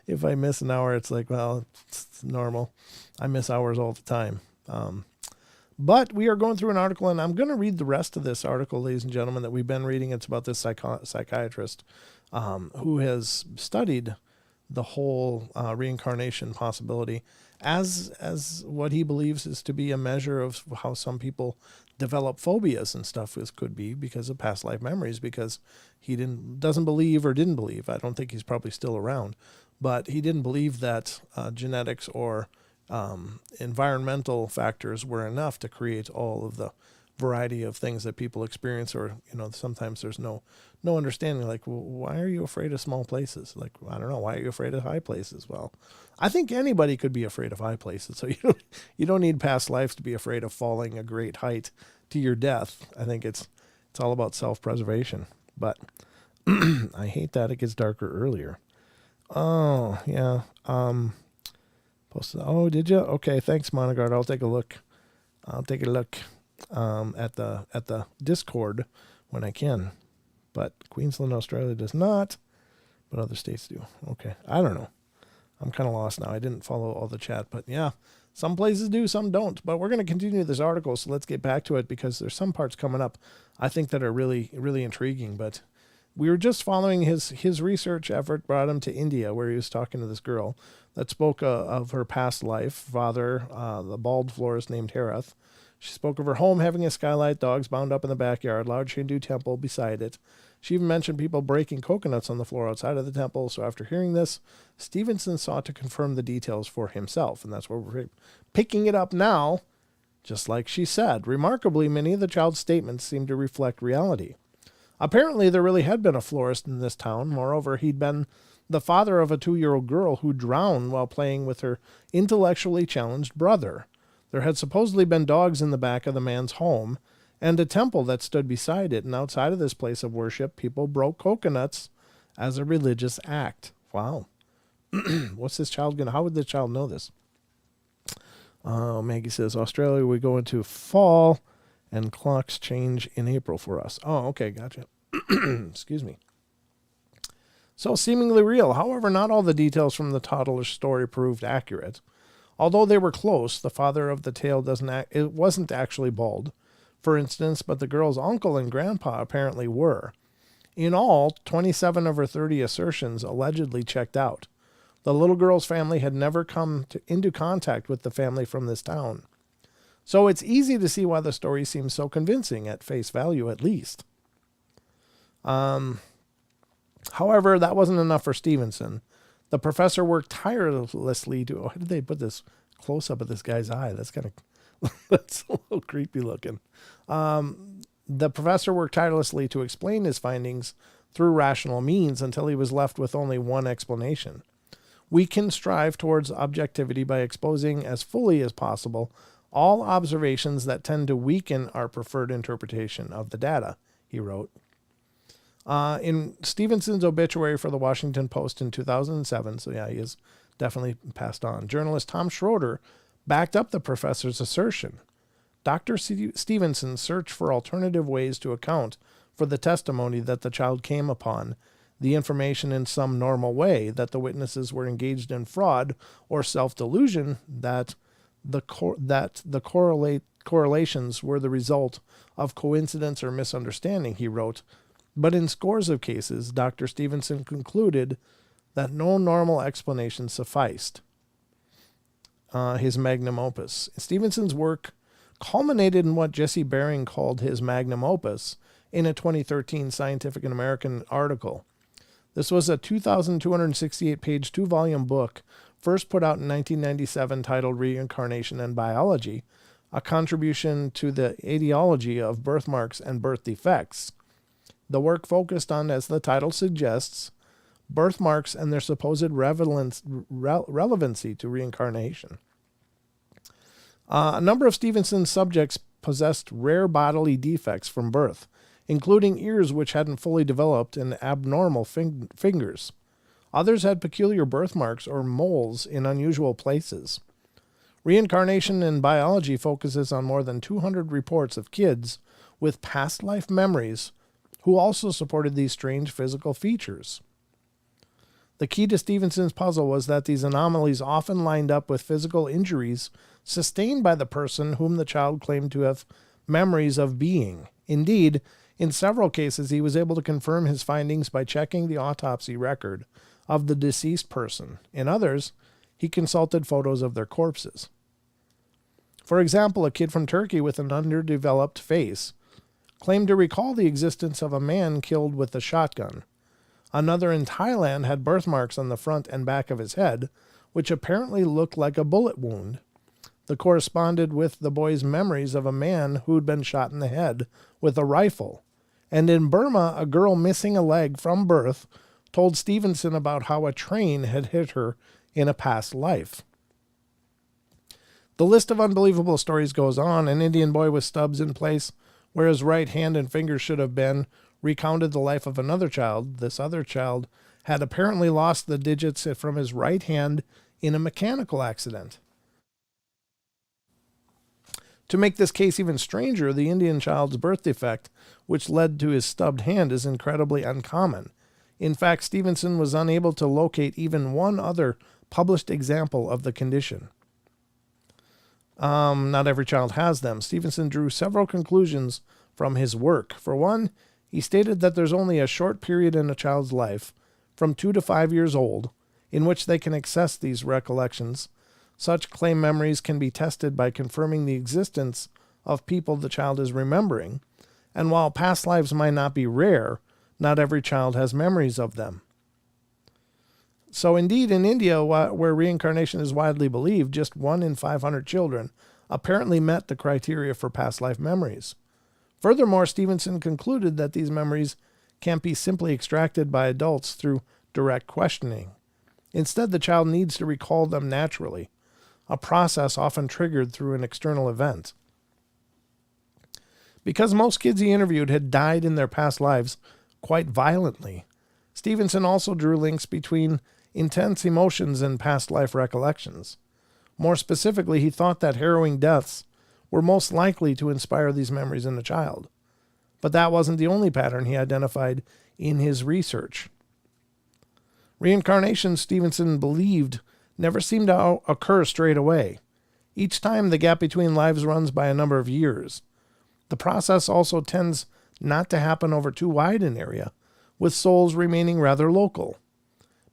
if I miss an hour, it's like, well, it's normal. I miss hours all the time. But we are going through an article, and I'm going to read the rest of this article, ladies and gentlemen, that we've been reading. It's about this psychiatrist who has studied the whole reincarnation possibility as what he believes is to be a measure of how some people develop phobias and stuff. This could be because of past life memories, because he doesn't believe or didn't believe. I don't think he's probably still around, but he didn't believe that genetics or environmental factors were enough to create all of the variety of things that people experience. Or, sometimes there's no understanding, like, well, why are you afraid of small places? Like, I don't know, why are you afraid of high places? Well, I think anybody could be afraid of high places. So you don't need past lives to be afraid of falling a great height to your death. I think it's all about self-preservation. But I hate that it gets darker earlier. Oh, yeah. Oh, did you? Okay, thanks, Monogard. I'll take a look. At the Discord when I can. But Queensland, Australia does not, but other states do. Okay, I don't know. I'm kind of lost now. I didn't follow all the chat, but yeah, some places do, some don't. But we're going to continue this article, so let's get back to it, because there's some parts coming up I think that are really, really intriguing. But we were just following his research effort, brought him to India, where he was talking to this girl that spoke of her past life. Father, the bald florist named Herath, She spoke of her home having a skylight, dogs bound up in the backyard, large Hindu temple beside it. She even mentioned people breaking coconuts on the floor outside of the temple. So after hearing this, Stevenson sought to confirm the details for himself. And that's where we're picking it up now, just like she said. Remarkably, many of the child's statements seemed to reflect reality. Apparently, there really had been a florist in this town. Moreover, he'd been the father of a 2-year-old girl who drowned while playing with her intellectually challenged brother. There had supposedly been dogs in the back of the man's home and a temple that stood beside it, and outside of this place of worship, people broke coconuts as a religious act. Wow. What's this child going to... How would this child know this? Maggie says, Australia, we go into fall, and clocks change in April for us. Oh, okay, gotcha. Excuse me. So seemingly real. However, not all the details from the toddler's story proved accurate. Although they were close, the father of the tale wasn't actually bald, for instance, but the girl's uncle and grandpa apparently were. In all, 27 of her 30 assertions allegedly checked out. The little girl's family had never come into contact with the family from this town. So it's easy to see why the story seems so convincing, at face value at least. However, that wasn't enough for Stevenson. The professor worked tirelessly to... Why did they put this close-up of this guy's eye? That's kind of... That's a little creepy looking. The professor worked tirelessly to explain his findings through rational means until he was left with only one explanation. We can strive towards objectivity by exposing as fully as possible all observations that tend to weaken our preferred interpretation of the data, he wrote. In Stevenson's obituary for the Washington Post in 2007, so yeah, he is definitely passed on, journalist Tom Schroeder backed up the professor's assertion. Dr. Stevenson searched for alternative ways to account for the testimony that the child came upon the information in some normal way, that the witnesses were engaged in fraud or self-delusion, that the correlations were the result of coincidence or misunderstanding, he wrote. But in scores of cases, Dr. Stevenson concluded that no normal explanation sufficed. His magnum opus. Stevenson's work culminated in what Jesse Bering called his magnum opus in a 2013 Scientific American article. This was a 2,268-page 2-volume book, first put out in 1997, titled Reincarnation and Biology, a contribution to the etiology of birthmarks and birth defects. The work focused on, as the title suggests, birthmarks and their supposed relevancy to reincarnation. A number of Stevenson's subjects possessed rare bodily defects from birth, including ears which hadn't fully developed and abnormal fingers. Others had peculiar birthmarks or moles in unusual places. Reincarnation in Biology focuses on more than 200 reports of kids with past life memories who also supported these strange physical features. The key to Stevenson's puzzle was that these anomalies often lined up with physical injuries sustained by the person whom the child claimed to have memories of being. Indeed, in several cases, he was able to confirm his findings by checking the autopsy record of the deceased person. In others, he consulted photos of their corpses. For example, a kid from Turkey with an underdeveloped face claimed to recall the existence of a man killed with a shotgun. Another in Thailand had birthmarks on the front and back of his head, which apparently looked like a bullet wound. That corresponded with the boy's memories of a man who'd been shot in the head with a rifle. And in Burma, a girl missing a leg from birth told Stevenson about how a train had hit her in a past life. The list of unbelievable stories goes on. An Indian boy with stubs in place where his right hand and fingers should have been recounted the life of another child. This other child had apparently lost the digits from his right hand in a mechanical accident. To make this case even stranger, the Indian child's birth defect, which led to his stubbed hand, is incredibly uncommon. In fact, Stevenson was unable to locate even one other published example of the condition. Not every child has them. Stevenson drew several conclusions from his work. For one, he stated that there's only a short period in a child's life, from 2 to 5 years old, in which they can access these recollections. Such claim memories can be tested by confirming the existence of people the child is remembering, and while past lives might not be rare, not every child has memories of them. So indeed, in India, where reincarnation is widely believed, just 1 in 500 children apparently met the criteria for past life memories. Furthermore, Stevenson concluded that these memories can't be simply extracted by adults through direct questioning. Instead, the child needs to recall them naturally, a process often triggered through an external event. Because most kids he interviewed had died in their past lives quite violently, Stevenson also drew links between intense emotions and past life recollections. More specifically, he thought that harrowing deaths were most likely to inspire these memories in a child. But that wasn't the only pattern he identified in his research. Reincarnation, Stevenson believed, never seemed to occur straight away. Each time, the gap between lives runs by a number of years. The process also tends not to happen over too wide an area, with souls remaining rather local.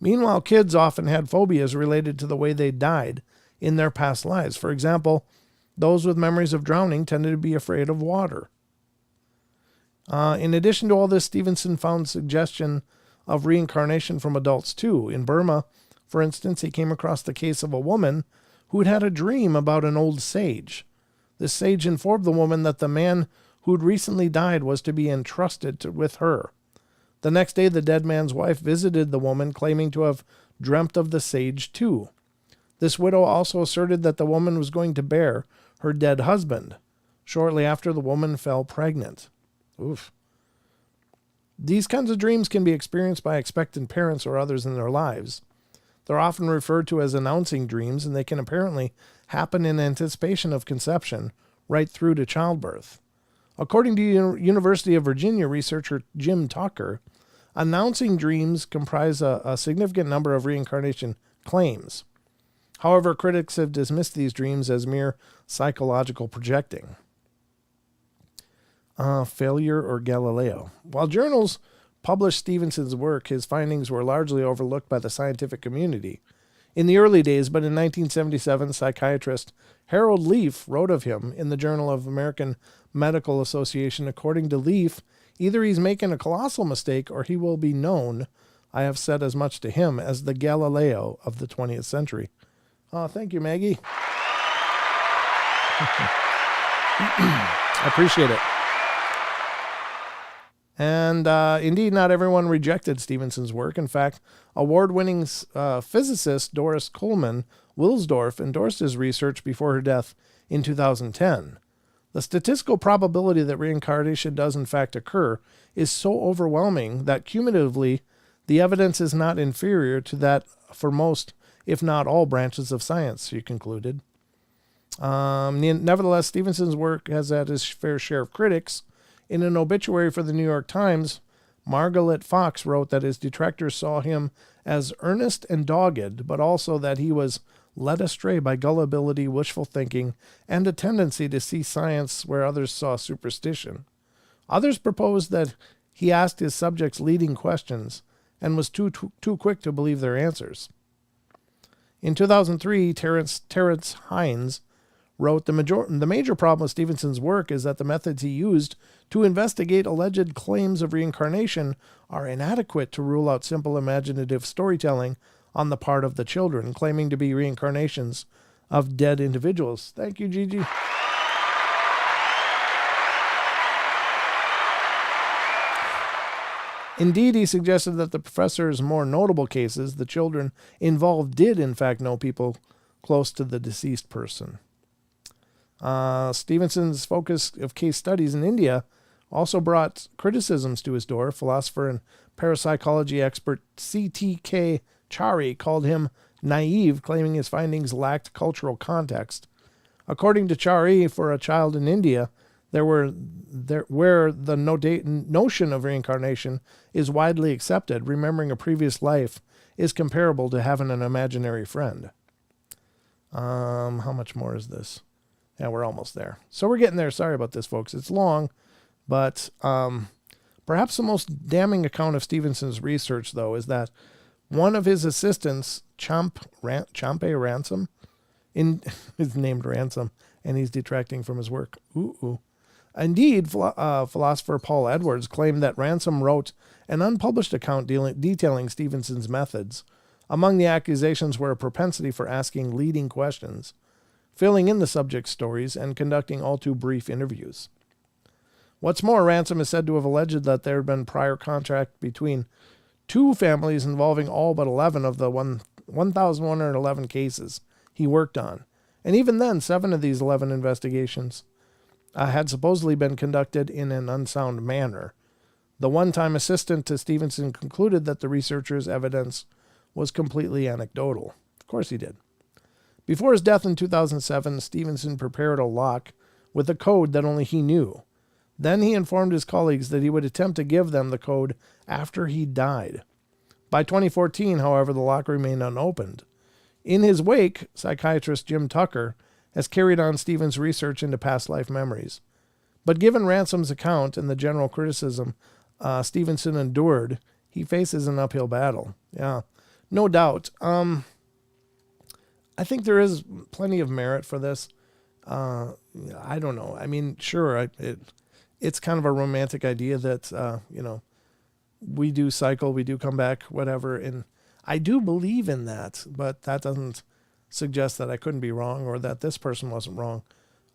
Meanwhile, kids often had phobias related to the way they died in their past lives. For example, those with memories of drowning tended to be afraid of water. In addition to all this, Stevenson found suggestion of reincarnation from adults too. In Burma, for instance, he came across the case of a woman who had had a dream about an old sage. This sage informed the woman that the man who'd recently died was to be entrusted with her. The next day, the dead man's wife visited the woman, claiming to have dreamt of the sage too. This widow also asserted that the woman was going to bear her dead husband. Shortly after, the woman fell pregnant. Oof. These kinds of dreams can be experienced by expectant parents or others in their lives. They're often referred to as announcing dreams, and they can apparently happen in anticipation of conception right through to childbirth. According to University of Virginia researcher Jim Tucker, announcing dreams comprise a significant number of reincarnation claims. However, critics have dismissed these dreams as mere psychological projecting. Failure or Galileo. While journals published Stevenson's work, his findings were largely overlooked by the scientific community. In the early days, but in 1977, psychiatrist Harold Leaf wrote of him in the Journal of American Medical Association. According to Leaf, either he's making a colossal mistake or he will be known, I have said as much to him, as the Galileo of the 20th century. Oh, thank you, Maggie. I appreciate it. And indeed, not everyone rejected Stevenson's work. In fact, award-winning physicist Doris Coleman Wilsdorf endorsed his research before her death in 2010. The statistical probability that reincarnation does in fact occur is so overwhelming that cumulatively the evidence is not inferior to that for most, if not all, branches of science, she concluded. Nevertheless, Stevenson's work has had his fair share of critics. In an obituary for the New York Times, Margaret Fox wrote that his detractors saw him as earnest and dogged, but also that he was led astray by gullibility, wishful thinking, and a tendency to see science where others saw superstition. Others proposed that he asked his subjects leading questions and was too quick to believe their answers. In 2003, Terence Hines wrote, the major problem with Stevenson's work is that the methods he used to investigate alleged claims of reincarnation are inadequate to rule out simple imaginative storytelling on the part of the children, claiming to be reincarnations of dead individuals. Thank you, Gigi. Indeed, he suggested that the professor's more notable cases, the children involved did in fact know people close to the deceased person. Stevenson's focus of case studies in India also brought criticisms to his door. Philosopher and parapsychology expert C.T.K. Chari called him naive, claiming his findings lacked cultural context. According to Chari, for a child in India, where the notion of reincarnation is widely accepted, remembering a previous life is comparable to having an imaginary friend. How much more is this? Yeah, we're almost there. So we're getting there. Sorry about this, folks. It's long, but perhaps the most damning account of Stevenson's research, though, is that one of his assistants, Champe Ransom, is named Ransom, and he's detracting from his work. Ooh. Indeed, philosopher Paul Edwards claimed that Ransom wrote an unpublished account detailing Stevenson's methods. Among the accusations were a propensity for asking leading questions, filling in the subject's stories, and conducting all too brief interviews. What's more, Ransom is said to have alleged that there had been prior contact between two families involving all but 11 of the 1,111 cases he worked on. And even then, 7 of these 11 investigations had supposedly been conducted in an unsound manner. The one-time assistant to Stevenson concluded that the researcher's evidence was completely anecdotal. Of course he did. Before his death in 2007, Stevenson prepared a lock with a code that only he knew. Then he informed his colleagues that he would attempt to give them the code after he died. By 2014, however, the lock remained unopened. In his wake, psychiatrist Jim Tucker has carried on Stevens' research into past life memories. But given Ransom's account and the general criticism Stevenson endured, he faces an uphill battle. Yeah, no doubt. I think there is plenty of merit for this. I don't know. I mean, sure, it's kind of a romantic idea that, we do cycle, we do come back, whatever. And I do believe in that, but that doesn't suggest that I couldn't be wrong or that this person wasn't wrong.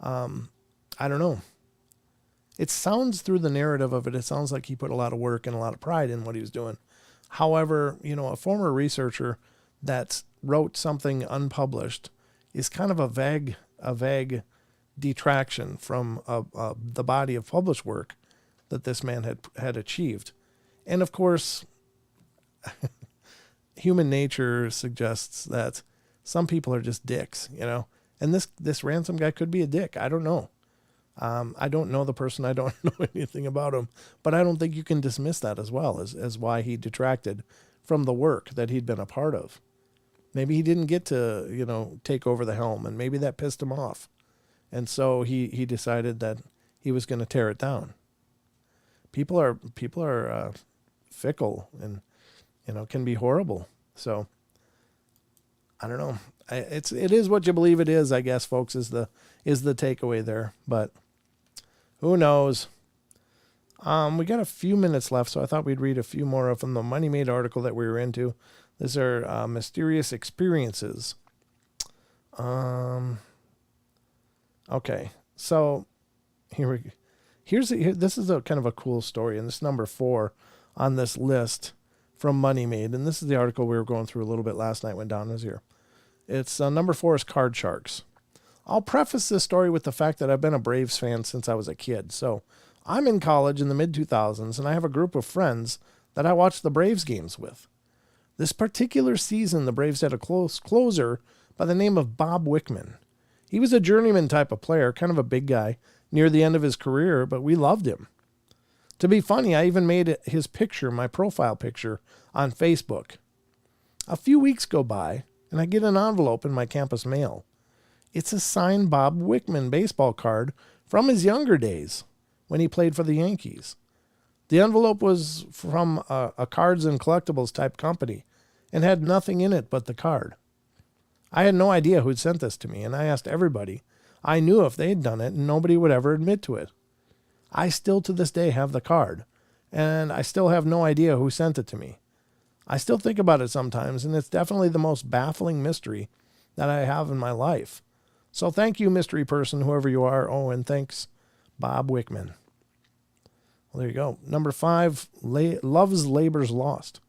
I don't know. It sounds through the narrative of it, it sounds like he put a lot of work and a lot of pride in what he was doing. However, a former researcher that wrote something unpublished is kind of a vague detraction from the body of published work that this man had achieved. And of course, human nature suggests that some people are just dicks, and this Ransom guy could be a dick. I don't know. I don't know the person. I don't know anything about him, but I don't think you can dismiss that as well as why he detracted from the work that he'd been a part of. Maybe he didn't get to, take over the helm, and maybe that pissed him off. And so he decided that he was going to tear it down. People are fickle and, can be horrible. So I don't know. It is what you believe it is, I guess, folks, is the takeaway there. But who knows? We got a few minutes left, so I thought we'd read a few more from the Money Made article that we were into. These are mysterious experiences. Okay, so this is a kind of a cool story, and this is number 4 on this list from Money Made, and this is the article we were going through a little bit last night when Don was here. It's number 4 is Card Sharks. I'll preface this story with the fact that I've been a Braves fan since I was a kid. So I'm in college in the mid-2000s, and I have a group of friends that I watch the Braves games with. This particular season, the Braves had a closer by the name of Bob Wickman. He was a journeyman type of player, kind of a big guy, near the end of his career, but we loved him. To be funny, I even made his picture, my profile picture, on Facebook. A few weeks go by, and I get an envelope in my campus mail. It's a signed Bob Wickman baseball card from his younger days when he played for the Yankees. The envelope was from a cards and collectibles type company and had nothing in it but the card. I had no idea who'd sent this to me, and I asked everybody I knew if they'd done it, and nobody would ever admit to it. I still to this day have the card, and I still have no idea who sent it to me. I still think about it sometimes, and it's definitely the most baffling mystery that I have in my life. So thank you, mystery person, whoever you are. Oh, and thanks, Bob Wickman. Well, there you go. Number 5, Love's Labor's Lost.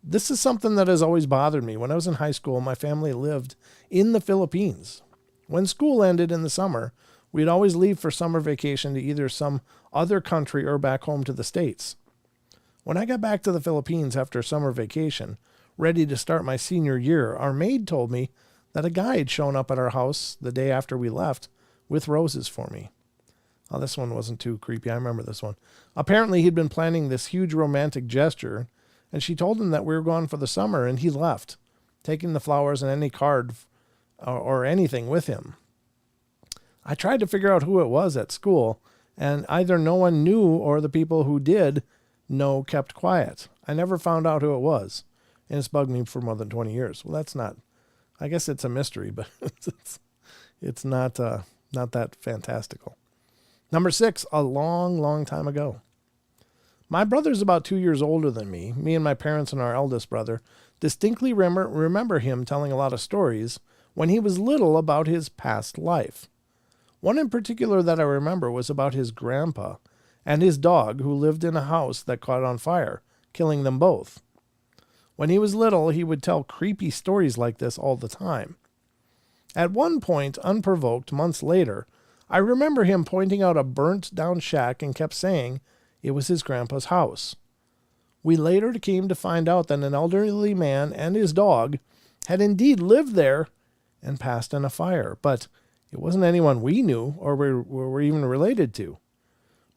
This is something that has always bothered me. When I was in high school, my family lived in the Philippines. When school ended in the summer, we'd always leave for summer vacation to either some other country or back home to the States. When I got back to the Philippines after summer vacation, ready to start my senior year, our maid told me that a guy had shown up at our house the day after we left with roses for me. Oh, this one wasn't too creepy. I remember this one. Apparently, he'd been planning this huge romantic gesture, and she told him that we were gone for the summer, and he left, taking the flowers and any card or anything with him. I tried to figure out who it was at school, and either no one knew or the people who did know kept quiet. I never found out who it was, and it's bugged me for more than 20 years. Well, that's not, I guess it's a mystery, but It's not that fantastical. Number 6, a long, long time ago. My brother's about 2 years older than me. Me and my parents and our eldest brother distinctly remember him telling a lot of stories when he was little about his past life. One in particular that I remember was about his grandpa and his dog who lived in a house that caught on fire, killing them both. When he was little, he would tell creepy stories like this all the time. At one point, unprovoked, months later, I remember him pointing out a burnt-down shack and kept saying it was his grandpa's house. We later came to find out that an elderly man and his dog had indeed lived there and passed in a fire, but it wasn't anyone we knew or were even related to.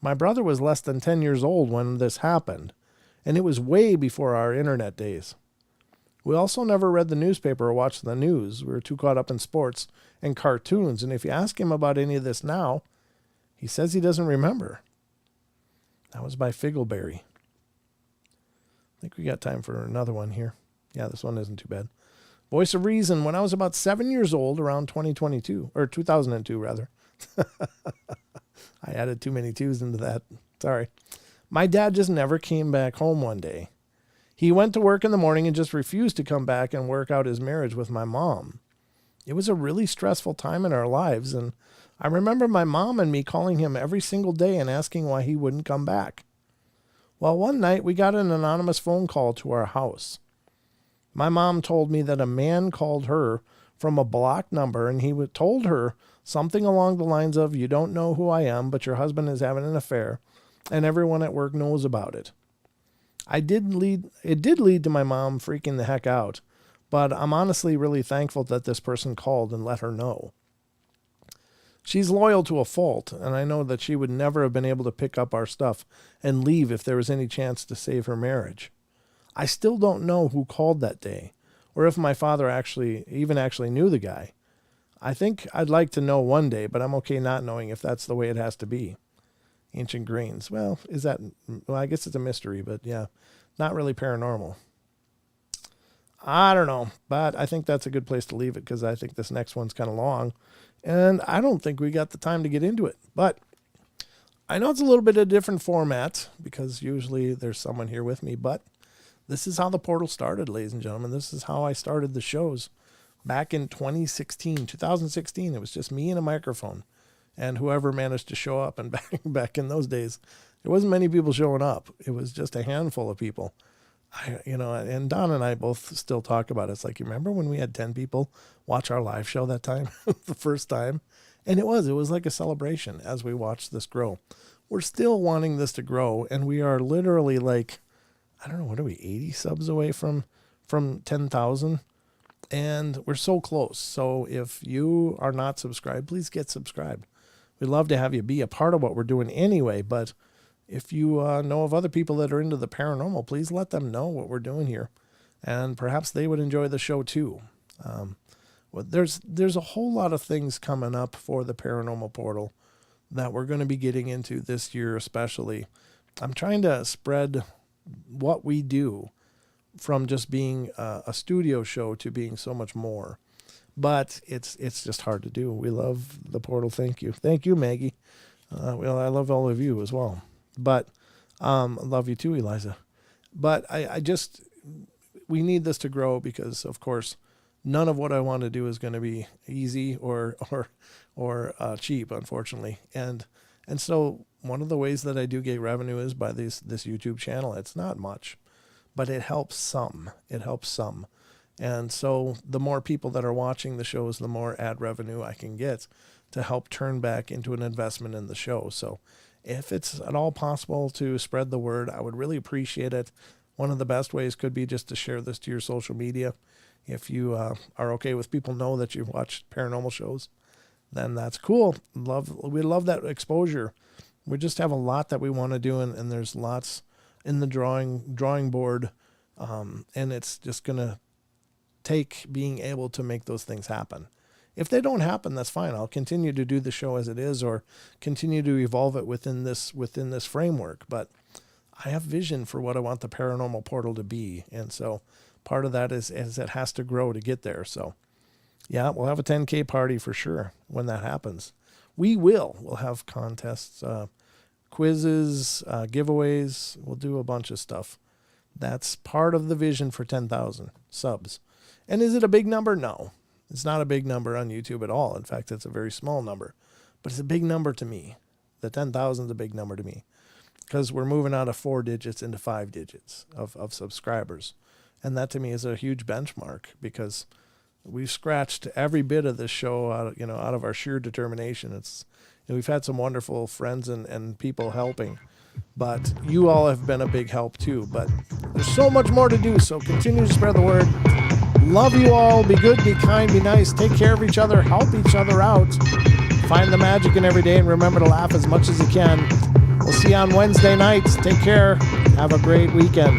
My brother was less than 10 years old when this happened, and it was way before our internet days. We also never read the newspaper or watched the news. We were too caught up in sports and cartoons, and if you ask him about any of this now, he says he doesn't remember. That was by Figgleberry. I think we got time for another one here. Yeah, this one isn't too bad. Voice of Reason, when I was about 7 years old, around 2022, or 2002 rather. I added too many twos into that. Sorry. My dad just never came back home one day. He went to work in the morning and just refused to come back and work out his marriage with my mom. It was a really stressful time in our lives, and I remember my mom and me calling him every single day and asking why he wouldn't come back. Well, one night we got an anonymous phone call to our house. My mom told me that a man called her from a blocked number, and he told her something along the lines of, "You don't know who I am, but your husband is having an affair, and everyone at work knows about it." It did lead to my mom freaking the heck out, but I'm honestly really thankful that this person called and let her know. She's loyal to a fault, and I know that she would never have been able to pick up our stuff and leave if there was any chance to save her marriage. I still don't know who called that day, or if my father actually knew the guy. I think I'd like to know one day, but I'm okay not knowing if that's the way it has to be. Ancient Grains. Well, I guess it's a mystery, but yeah, not really paranormal. I don't know, but I think that's a good place to leave it because I think this next one's kind of long, and I don't think we got the time to get into it. But I know it's a little bit of a different format because usually there's someone here with me, but this is how the portal started, ladies and gentlemen. This is how I started the shows back in 2016. It was just me and a microphone. And whoever managed to show up, and back in those days, there wasn't many people showing up. It was just a handful of people. And Don and I both still talk about it. It's like, you remember when we had 10 people watch our live show that time, the first time? And it was like a celebration as we watched this grow. We're still wanting this to grow, and we are literally like, I don't know, what are we, 80 subs away from 10,000? And we're so close. So if you are not subscribed, please get subscribed. We'd love to have you be a part of what we're doing anyway, but if you know of other people that are into the paranormal, please let them know what we're doing here, and perhaps they would enjoy the show too. There's a whole lot of things coming up for the Paranormal Portal that we're going to be getting into this year especially. I'm trying to spread what we do from just being a studio show to being so much more. But it's just hard to do. We love the portal. Thank you. Thank you, Maggie. I love all of you as well. But I love you too, Eliza. But we need this to grow because, of course, none of what I want to do is going to be easy or cheap, unfortunately. And so one of the ways that I do get revenue is by this YouTube channel. It's not much, but it helps some. And so the more people that are watching the shows, the more ad revenue I can get to help turn back into an investment in the show. So if it's at all possible to spread the word, I would really appreciate it. One of the best ways could be just to share this to your social media. If you are okay with people know that you've watched paranormal shows, then that's cool. We love that exposure. We just have a lot that we want to do, and there's lots in the drawing board, and it's just going to take being able to make those things happen. If they don't happen, that's fine. I'll continue to do the show as it is, or continue to evolve it within this framework. But I have vision for what I want the Paranormal Portal to be, and so part of that is it has to grow to get there. So Yeah, we'll have a 10K party for sure when that happens. We'll have contests, quizzes, giveaways. We'll do a bunch of stuff. That's part of the vision for 10,000 subs. And is it a big number? No, it's not a big number on YouTube at all. In fact, it's a very small number, but it's a big number to me. The 10,000 is a big number to me because we're moving out of 4 digits into 5 digits of subscribers. And that to me is a huge benchmark because we've scratched every bit of this show out of our sheer determination. We've had some wonderful friends and people helping, but you all have been a big help too. But there's so much more to do, so continue to spread the word. Love you all. Be good, be kind, be nice. Take care of each other. Help each other out. Find the magic in every day and remember to laugh as much as you can. We'll see you on Wednesday nights. Take care. Have a great weekend.